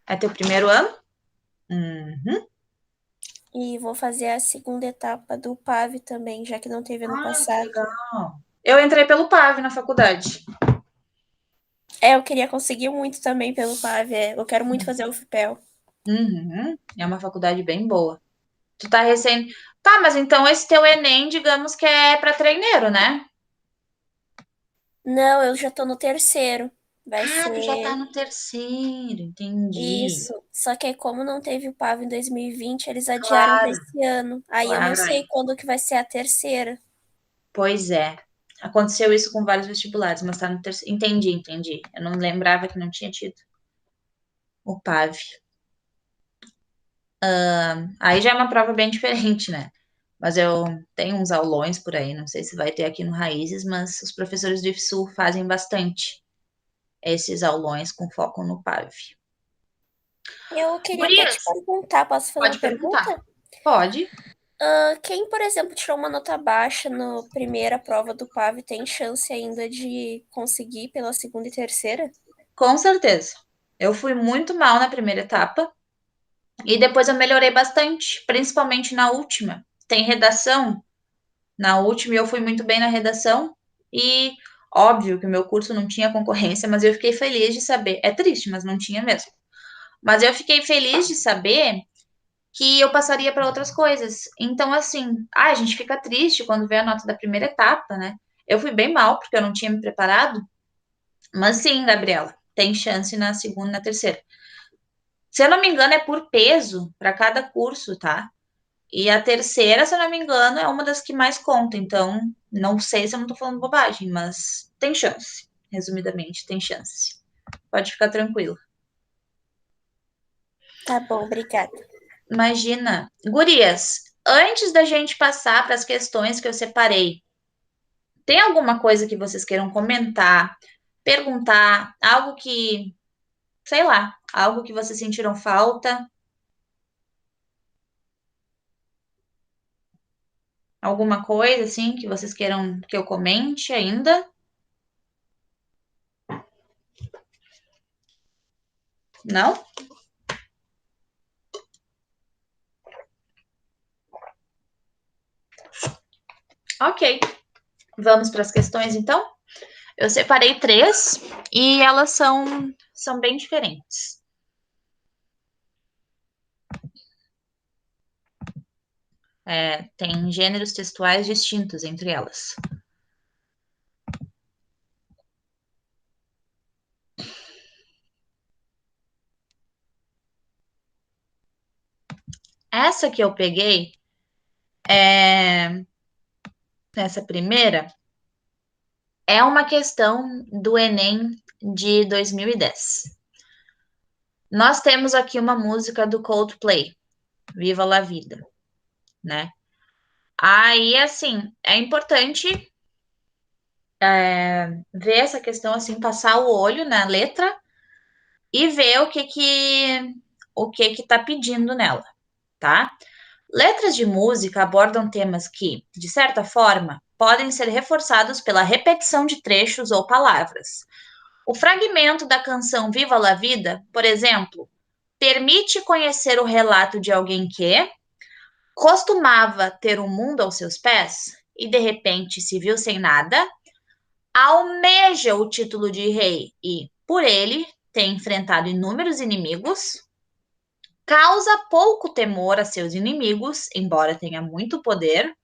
É teu primeiro ano? Uhum. E vou fazer a segunda etapa do PAV também, já que não teve ano Que passado. legal. Eu entrei pelo PAV na faculdade. Eu queria conseguir muito também pelo PAV. Eu quero muito fazer o UFPEL. Uhum. É uma faculdade bem boa. Tu tá recém. Tá, mas então esse teu Enem, digamos que é para treineiro, né? Não, eu já tô no terceiro. Vai Ah, tu já tá ser no terceiro, entendi. isso. Só que aí, como não teve o PAV em 2020, eles adiaram para Claro, esse ano. Aí eu não claro. sei quando que vai ser a terceira. Pois é. Aconteceu isso com vários vestibulares, mas tá no terceiro. Entendi. Eu não lembrava que não tinha tido o PAV. Aí já é uma prova bem diferente, né? Mas eu tenho uns aulões por aí, não sei se vai ter aqui no Raízes, mas os professores do IFSU fazem bastante esses aulões com foco no PAV. Eu queria até te Gurias, perguntar, posso fazer uma pode perguntar. pergunta? Pode, Quem, por exemplo, tirou uma nota baixa na primeira prova do PAV tem chance ainda de conseguir pela segunda e terceira? com certeza. Eu fui muito mal na primeira etapa e depois eu melhorei bastante, principalmente na última. Tem redação na última e eu fui muito bem na redação e óbvio que o meu curso não tinha concorrência, mas eu fiquei feliz de saber. É triste, mas não tinha mesmo. Mas eu fiquei feliz de saber que eu passaria para outras coisas. Então, assim, a gente fica triste quando vê a nota da primeira etapa, né? Eu fui bem mal, porque eu não tinha me preparado. Mas sim, Gabriela, tem chance na segunda e na terceira. Se eu não me engano, é por peso para cada curso, tá? E a terceira, se eu não me engano, é uma das que mais conta. Então, não sei se eu não tô falando bobagem, mas tem chance. Resumidamente, tem chance. Pode ficar tranquilo. Tá bom, obrigada. Imagina. Gurias, antes da gente passar para as questões que eu separei, tem alguma coisa que vocês queiram comentar, perguntar, algo que, sei lá, algo que vocês sentiram falta? Alguma coisa assim que vocês queiram que eu comente ainda? Não? Ok. Vamos para as questões então? Eu separei três e elas são bem diferentes. Tem gêneros textuais distintos entre elas. Essa que eu peguei, essa primeira, é uma questão do Enem de 2010. Nós temos aqui uma música do Coldplay, Viva la Vida, né? Aí, assim, é importante ver essa questão, assim, passar o olho na letra e ver o que tá pedindo nela, tá? Letras de música abordam temas que, de certa forma, podem ser reforçados pela repetição de trechos ou palavras. O fragmento da canção Viva la Vida, por exemplo, permite conhecer o relato de alguém que costumava ter o mundo aos seus pés e de repente se viu sem nada, almeja o título de rei e, por ele, tem enfrentado inúmeros inimigos, causa pouco temor a seus inimigos, embora tenha muito poder,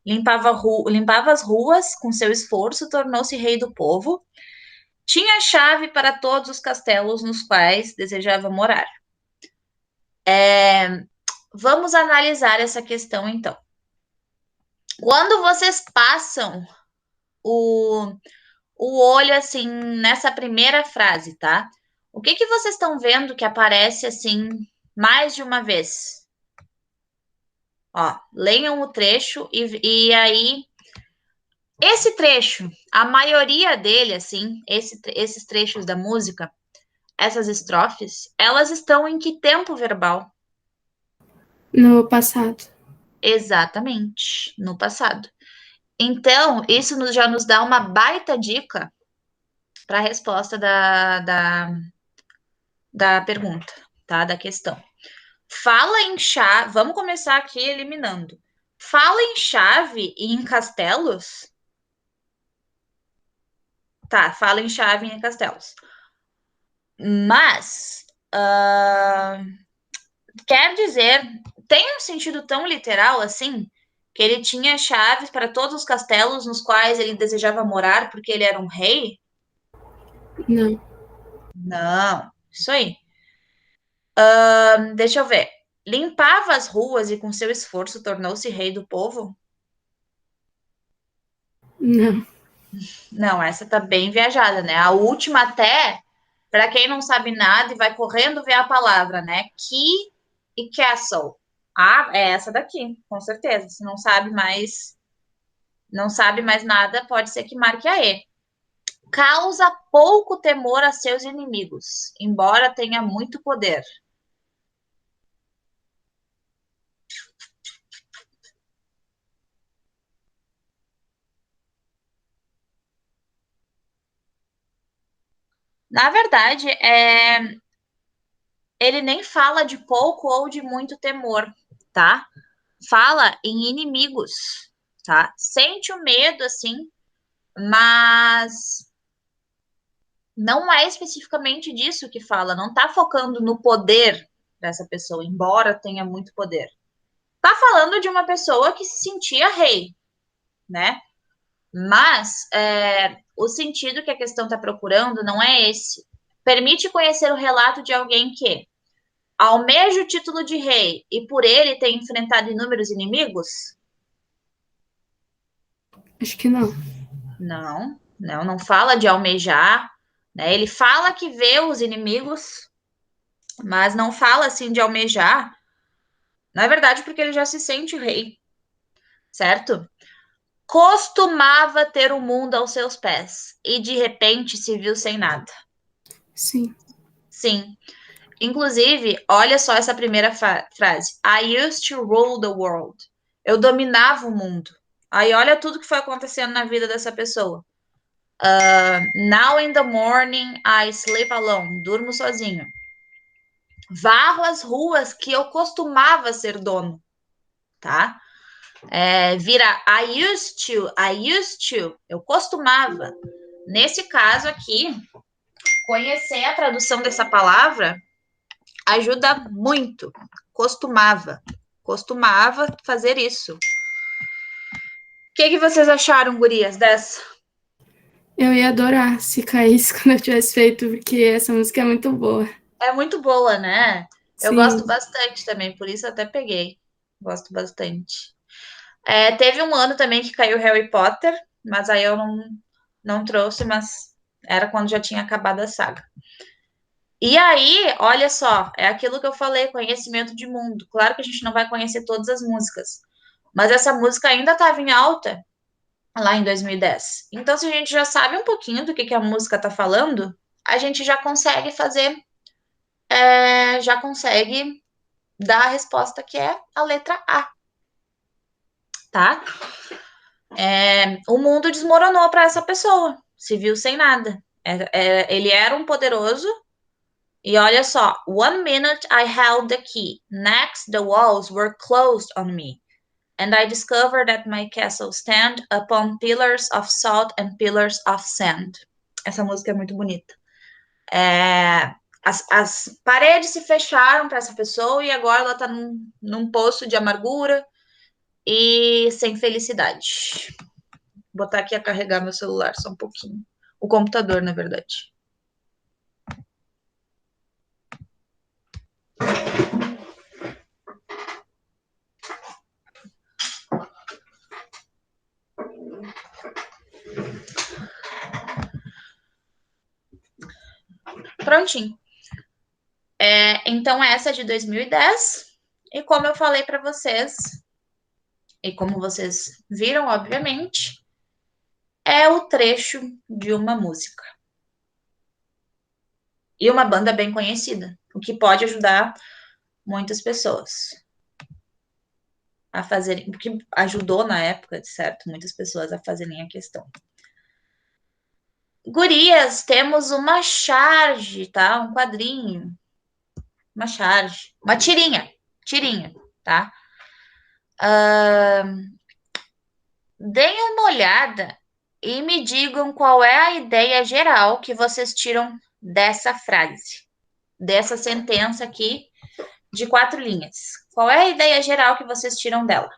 limpava as ruas com seu esforço, tornou-se rei do povo, tinha chave para todos os castelos nos quais desejava morar. Vamos analisar essa questão, então. Quando vocês passam o olho, assim, nessa primeira frase, tá? O que vocês estão vendo que aparece, assim, mais de uma vez? Ó, leiam o trecho e aí... Esse trecho, a maioria dele, assim, esses trechos da música, essas estrofes, elas estão em que tempo verbal? No passado. Exatamente, no passado. Então, isso já nos dá uma baita dica para a resposta da pergunta, tá? Da questão. Fala em chave. Vamos começar aqui eliminando. Fala em chave e em castelos? Tá, fala em chave e em castelos. Mas quer dizer, tem um sentido tão literal assim, que ele tinha chaves para todos os castelos nos quais ele desejava morar porque ele era um rei? Não. Não, isso aí. Deixa eu ver. Limpava as ruas e com seu esforço tornou-se rei do povo? Não. Não, essa tá bem viajada, né? A última até, para quem não sabe nada e vai correndo ver a palavra, né? Key e castle. Ah, é essa daqui, com certeza. Se não sabe mais nada, pode ser que marque a E. Causa pouco temor a seus inimigos, embora tenha muito poder. Na verdade, ele nem fala de pouco ou de muito temor, tá? Fala em inimigos, tá? Sente o medo, assim, mas não é especificamente disso que fala, não tá focando no poder dessa pessoa, embora tenha muito poder. Tá falando de uma pessoa que se sentia rei, né? Mas o sentido que a questão está procurando não é esse. Permite conhecer o relato de alguém que almeja o título de rei e por ele tem enfrentado inúmeros inimigos? Acho que não. Não fala de almejar, né? Ele fala que vê os inimigos, mas não fala assim de almejar. Na verdade, porque ele já se sente rei, certo? Costumava ter o mundo aos seus pés e de repente se viu sem nada. Sim. Sim. Inclusive, olha só essa primeira frase. I used to rule the world. Eu dominava o mundo. Aí olha tudo que foi acontecendo na vida dessa pessoa. Now in the morning I sleep alone. Durmo sozinho. Varro as ruas que eu costumava ser dono, tá? Vira I used to, eu costumava. Nesse caso aqui, conhecer a tradução dessa palavra ajuda muito. Costumava fazer isso. O que vocês acharam, gurias, dessa? Eu ia adorar se caísse quando eu tivesse feito, porque essa música é muito boa. É muito boa, né? Eu Sim. gosto bastante também, por isso até peguei. Gosto bastante. Teve um ano também que caiu Harry Potter, mas aí eu não trouxe, mas era quando já tinha acabado a saga. E aí, olha só, é aquilo que eu falei, conhecimento de mundo. Claro que a gente não vai conhecer todas as músicas, mas essa música ainda estava em alta lá em 2010. Então, se a gente já sabe um pouquinho do que a música está falando, a gente já consegue fazer, já consegue dar a resposta que é a letra A, tá? O mundo desmoronou para essa pessoa, se viu sem nada. Ele era um poderoso. E olha só, 1 minute I held the key. Next, the walls were closed on me. And I discovered that my castle stand upon pillars of salt and pillars of sand. Essa música é muito bonita. As paredes se fecharam para essa pessoa e agora ela está num poço de amargura e sem felicidade. Vou botar aqui a carregar meu celular só um pouquinho. O computador, na verdade. Prontinho. Então, essa é de 2010. E como eu falei para vocês, e como vocês viram, obviamente, é o trecho de uma música. E uma banda bem conhecida, o que pode ajudar muitas pessoas a fazerem, o que ajudou na época, certo, muitas pessoas a fazerem a questão. Gurias, temos uma charge, tá? Um quadrinho. Uma charge. Uma tirinha. Tirinha, tá? Deem uma olhada e me digam qual é a ideia geral que vocês tiram dessa frase, dessa sentença aqui de 4 linhas. Qual é a ideia geral que vocês tiram dela?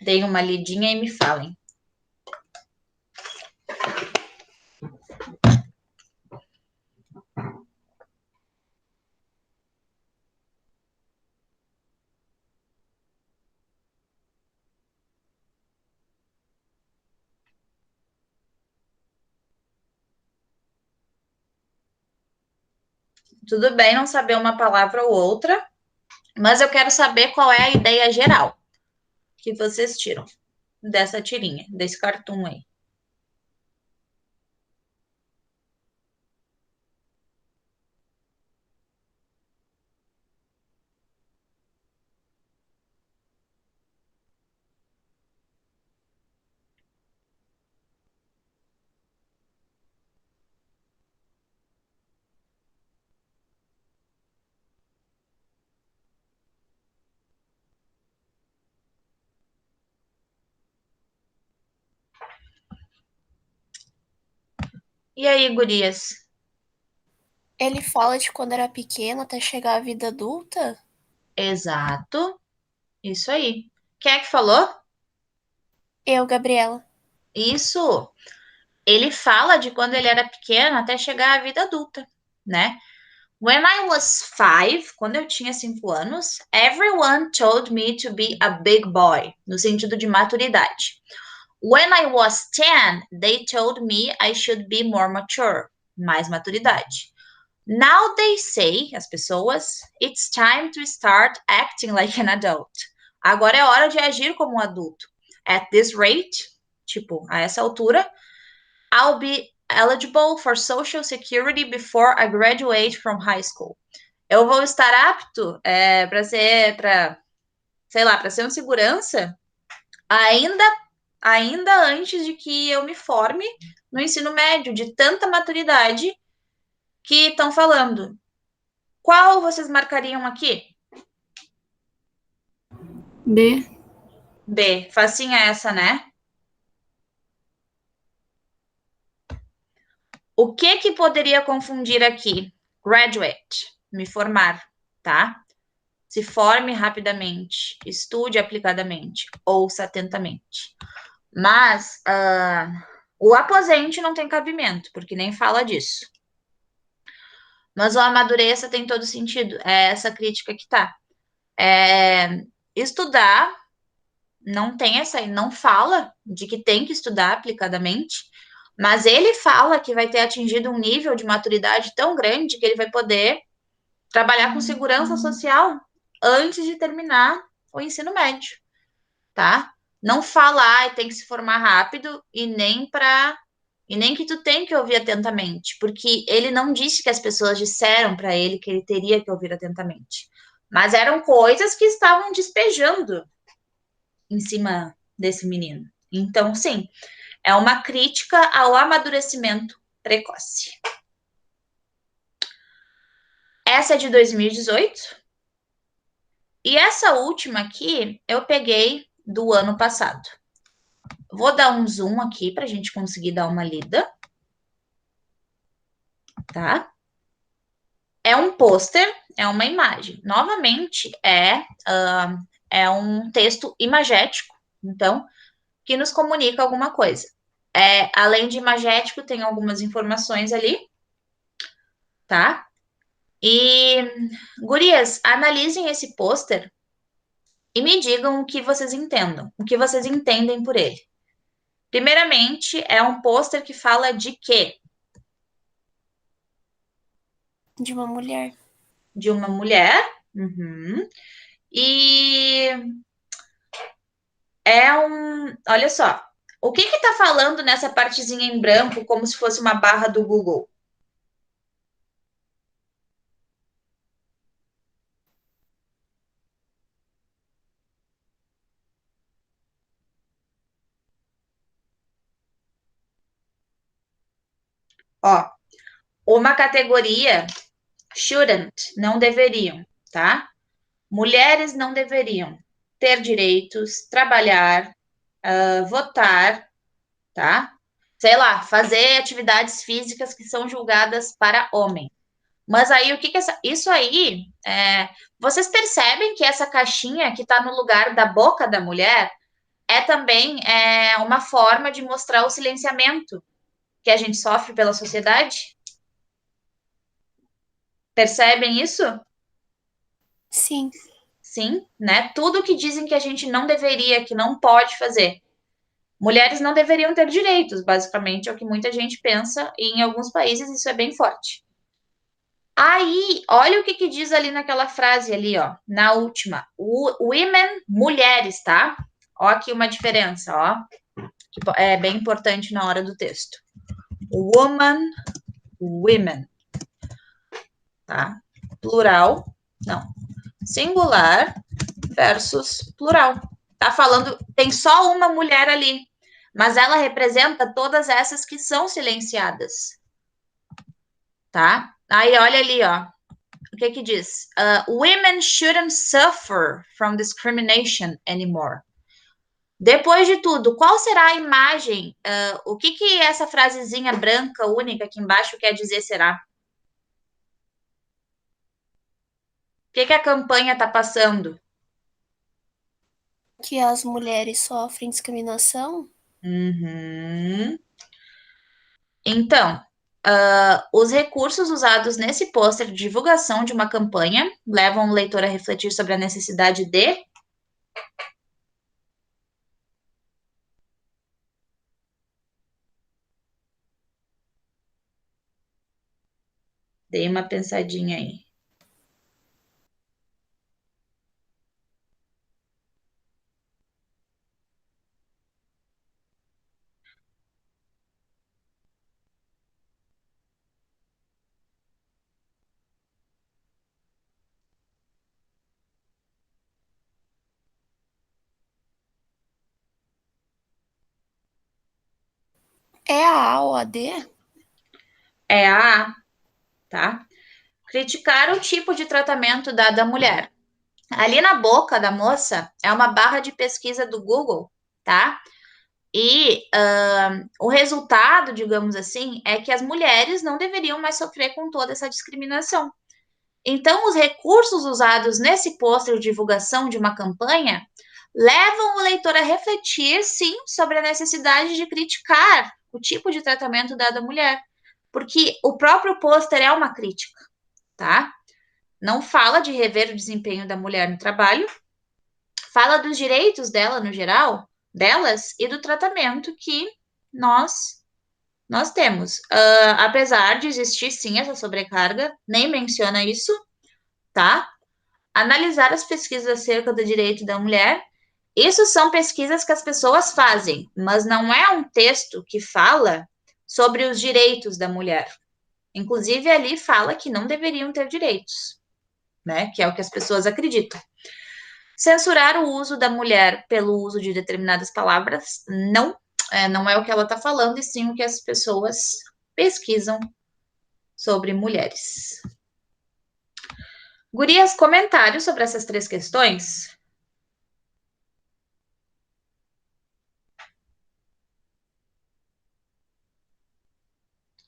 Deem uma lidinha e me falem. Tudo bem não saber uma palavra ou outra, mas eu quero saber qual é a ideia geral que vocês tiram dessa tirinha, desse cartoon aí. E aí, gurias? Ele fala de quando era pequeno até chegar à vida adulta? Exato, isso aí. Quem é que falou? Eu, Gabriela. Isso. Ele fala de quando ele era pequeno até chegar à vida adulta, né? When I was 5, quando eu tinha 5 anos, everyone told me to be a big boy, no sentido de maturidade. When I was 10, they told me I should be more mature, mais maturidade. Now they say, as pessoas, it's time to start acting like an adult. Agora é hora de agir como um adulto. At this rate, tipo, a essa altura, I'll be eligible for Social Security before I graduate from high school. Eu vou estar apto para ser um segurança ainda antes de que eu me forme no ensino médio, de tanta maturidade que estão falando. Qual vocês marcariam aqui? B. B. Facinha essa, né? O que poderia confundir aqui? Graduate, me formar, tá? Se forme rapidamente, estude aplicadamente, ouça atentamente. Mas o aposente não tem cabimento, porque nem fala disso. Mas o amadureça tem todo sentido. É essa crítica que tá. Estudar não fala de que tem que estudar aplicadamente, mas ele fala que vai ter atingido um nível de maturidade tão grande que ele vai poder trabalhar com segurança social antes de terminar o ensino médio, tá? Não fala, tem que se formar rápido e nem que tu tem que ouvir atentamente, porque ele não disse que as pessoas disseram para ele que ele teria que ouvir atentamente, mas eram coisas que estavam despejando em cima desse menino. Então, sim, é uma crítica ao amadurecimento precoce. Essa é de 2018. E essa última aqui eu peguei do ano passado. Vou dar um zoom aqui para a gente conseguir dar uma lida. Tá? É um pôster, é uma imagem. Novamente, é um texto imagético, então, que nos comunica alguma coisa. Além de imagético, tem algumas informações ali, tá? E, gurias, analisem esse pôster e me digam o que vocês entendam, o que vocês entendem por ele. Primeiramente, é um pôster que fala de quê? De uma mulher. De uma mulher. Uhum. E olha só, o que que tá falando nessa partezinha em branco, como se fosse uma barra do Google? Ó, uma categoria shouldn't, não deveriam, tá? Mulheres não deveriam ter direitos, trabalhar, votar, tá? Sei lá, fazer atividades físicas que são julgadas para homem. Mas aí, o que que isso aí, vocês percebem que essa caixinha que está no lugar da boca da mulher é também uma forma de mostrar o silenciamento que a gente sofre pela sociedade? Percebem isso? Sim. Sim, né? Tudo que dizem que a gente não deveria, que não pode fazer. Mulheres não deveriam ter direitos, basicamente, é o que muita gente pensa, e em alguns países isso é bem forte. Aí, olha o que que diz ali naquela frase ali, ó, na última. Women, mulheres, tá? Ó aqui uma diferença, ó, que é bem importante na hora do texto. Woman, women, tá? Plural, não. Singular versus plural. Tá falando, tem só uma mulher ali, mas ela representa todas essas que são silenciadas, tá? Aí, olha ali, ó. O que que diz? Women shouldn't suffer from discrimination anymore. Depois de tudo, qual será a imagem? O que que essa frasezinha branca única aqui embaixo quer dizer será? O que que a campanha está passando? Que as mulheres sofrem discriminação? Uhum. Então, os recursos usados nesse pôster de divulgação de uma campanha levam o leitor a refletir sobre a necessidade de. Dei uma pensadinha aí. É a ou a D? É a A, tá? Criticar o tipo de tratamento dado à mulher. Ali na boca da moça é uma barra de pesquisa do Google, tá? E o resultado, digamos assim, é que as mulheres não deveriam mais sofrer com toda essa discriminação. Então, os recursos usados nesse pôster de divulgação de uma campanha levam o leitor a refletir, sim, sobre a necessidade de criticar o tipo de tratamento dado à mulher, porque o próprio pôster é uma crítica, tá? Não fala de rever o desempenho da mulher no trabalho, fala dos direitos dela no geral, delas, e do tratamento que nós temos. Apesar de existir sim essa sobrecarga, nem menciona isso, tá? Analisar as pesquisas acerca do direito da mulher. Isso são pesquisas que as pessoas fazem, mas não é um texto que fala sobre os direitos da mulher. Inclusive, ali fala que não deveriam ter direitos, né? Que é o que as pessoas acreditam. Censurar o uso da mulher pelo uso de determinadas palavras não é o que ela está falando, e sim o que as pessoas pesquisam sobre mulheres. Gurias, comentários sobre essas três questões?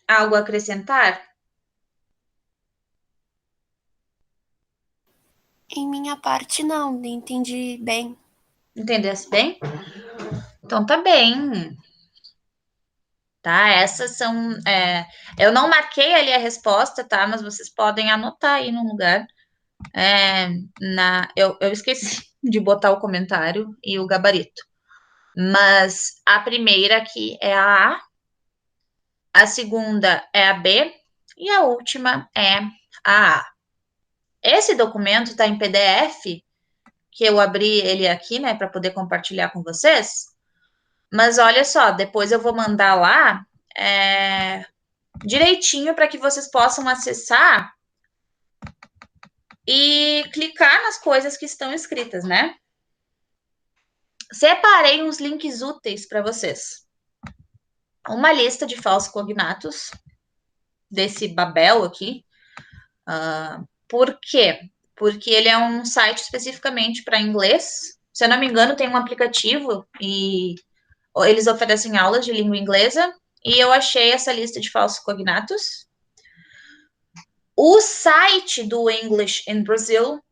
Algo a acrescentar? Em minha parte, não, entendi bem. Entendesse bem? Então tá bem. tá? Essas são... eu não marquei ali a resposta, tá? Mas vocês podem anotar aí no lugar. Eu esqueci de botar o comentário e o gabarito. Mas a primeira aqui é a A segunda é a B e a última é a A. Esse documento está em PDF, que eu abri ele aqui, né, para poder compartilhar com vocês. Mas olha só, depois eu vou mandar lá direitinho para que vocês possam acessar e clicar nas coisas que estão escritas, né? Separei uns links úteis para vocês. Uma lista de falsos cognatos desse Babel aqui. Por quê? Porque ele é um site especificamente para inglês. Se eu não me engano, tem um aplicativo e eles oferecem aulas de língua inglesa. E eu achei essa lista de falsos cognatos. O site do English in Brazil,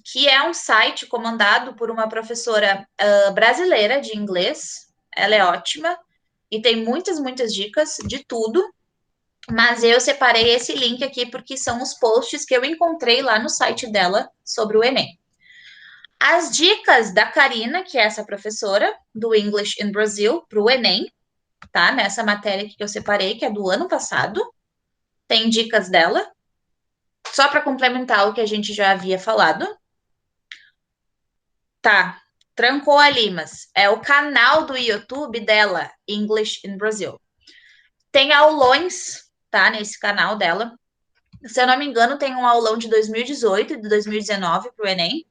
que é um site comandado por uma professora brasileira de inglês. Ela é ótima e tem muitas dicas de tudo. Mas eu separei esse link aqui porque são os posts que eu encontrei lá no site dela sobre o Enem. As dicas da Karina, que é essa professora do English in Brazil, para o Enem, tá? Nessa matéria que eu separei, que é do ano passado. Tem dicas dela. Só para complementar o que a gente já havia falado. Tá, trancou ali, mas é o canal do YouTube dela, English in Brazil. Tem aulões, tá? Nesse canal dela. Se eu não me engano, tem um aulão de 2018 e de 2019 para o Enem,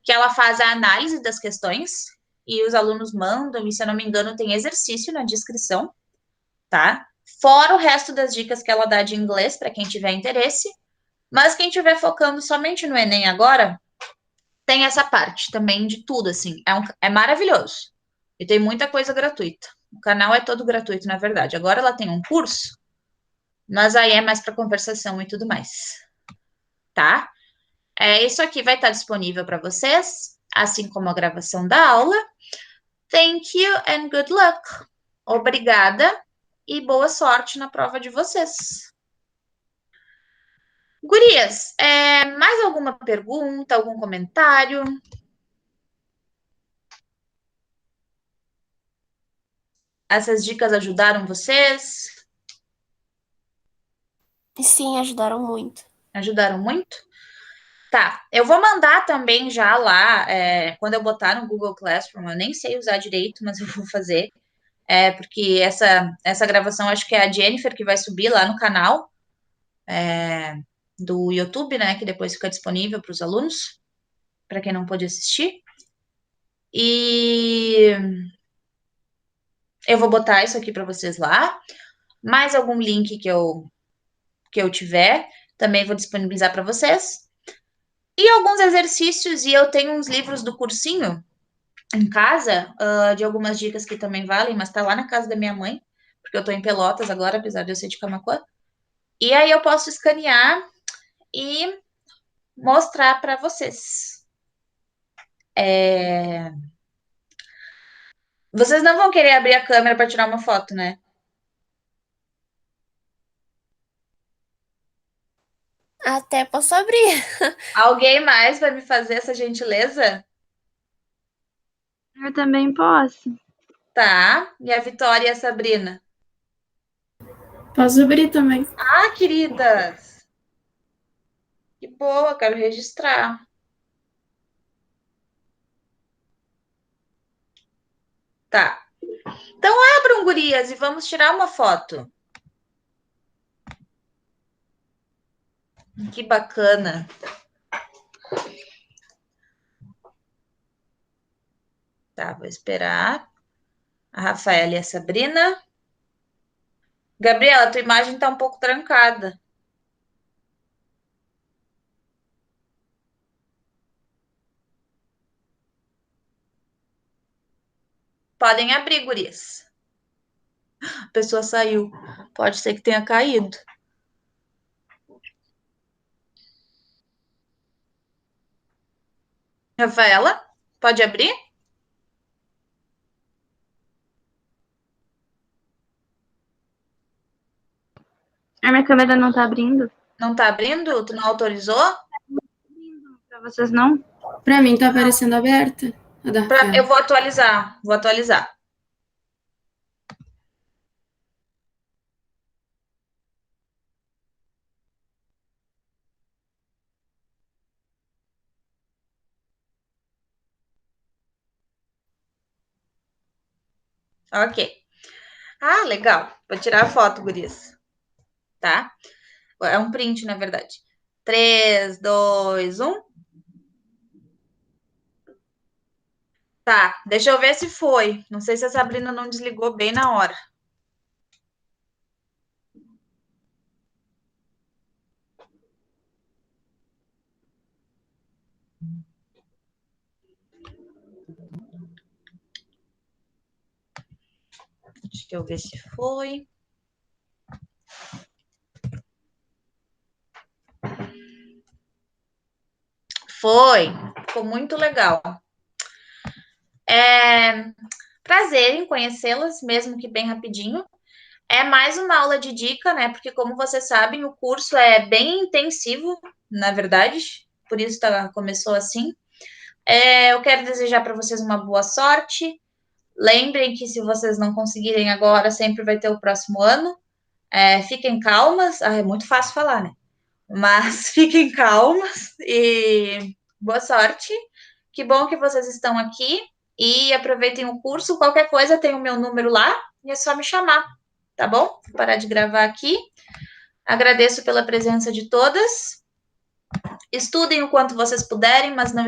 que ela faz a análise das questões e os alunos mandam, e se eu não me engano, tem exercício na descrição, tá? Fora o resto das dicas que ela dá de inglês para quem tiver interesse. Mas quem estiver focando somente no Enem agora, tem essa parte também de tudo, assim. É maravilhoso. E tem muita coisa gratuita. O canal é todo gratuito, na verdade. Agora ela tem um curso, mas aí é mais para conversação e tudo mais. Tá? Isso aqui vai estar disponível para vocês, assim como a gravação da aula. Thank you and good luck. Obrigada e boa sorte na prova de vocês. Gurias, mais alguma pergunta, algum comentário? Essas dicas ajudaram vocês? Sim, ajudaram muito. Ajudaram muito? Tá, eu vou mandar também já lá, quando eu botar no Google Classroom, eu nem sei usar direito, mas eu vou fazer, porque essa gravação acho que é a Jennifer que vai subir lá no canal do YouTube, né, que depois fica disponível para os alunos, para quem não pôde assistir. E eu vou botar isso aqui para vocês lá. Mais algum link que eu tiver, também vou disponibilizar para vocês. E alguns exercícios, e eu tenho uns livros do cursinho em casa, de algumas dicas que também valem, mas tá lá na casa da minha mãe, porque eu tô em Pelotas agora, apesar de eu ser de Camaquã. E aí eu posso escanear e mostrar para vocês. Vocês não vão querer abrir a câmera para tirar uma foto, né? Até posso abrir. Alguém mais vai me fazer essa gentileza? Eu também posso. Tá. E a Vitória e a Sabrina? Posso abrir também. Ah, queridas! Que boa, quero registrar. Tá. Então abram, gurias, e vamos tirar uma foto. Que bacana. Tá, vou esperar. A Rafaela e a Sabrina. Gabriela, tua imagem tá um pouco trancada. Podem abrir, gurias. A pessoa saiu. Pode ser que tenha caído. Rafaela, pode abrir? câmera não tá abrindo. Não tá abrindo? Tu não autorizou? Pra vocês não? Pra mim tá aparecendo aberta. A da Rafaela. Eu vou atualizar. Vou atualizar. Ok. Ah, legal. Vou tirar a foto, gurias. Tá? É um print, na verdade. 3, 2, 1. Tá, deixa eu ver se foi. Não sei se a Sabrina não desligou bem na hora. Deixa eu ver se foi. Foi. Ficou muito legal. Prazer em conhecê-las, mesmo que bem rapidinho. É mais uma aula de dica, né? Porque, como vocês sabem, o curso é bem intensivo, na verdade. Por isso começou assim. Eu quero desejar para vocês uma boa sorte. Lembrem que se vocês não conseguirem agora, sempre vai ter o próximo ano. Fiquem calmas. É muito fácil falar, né? Mas fiquem calmas e boa sorte. Que bom que vocês estão aqui e aproveitem o curso. Qualquer coisa, tem o meu número lá e é só me chamar, tá bom? Vou parar de gravar aqui. Agradeço pela presença de todas. Estudem o quanto vocês puderem, mas não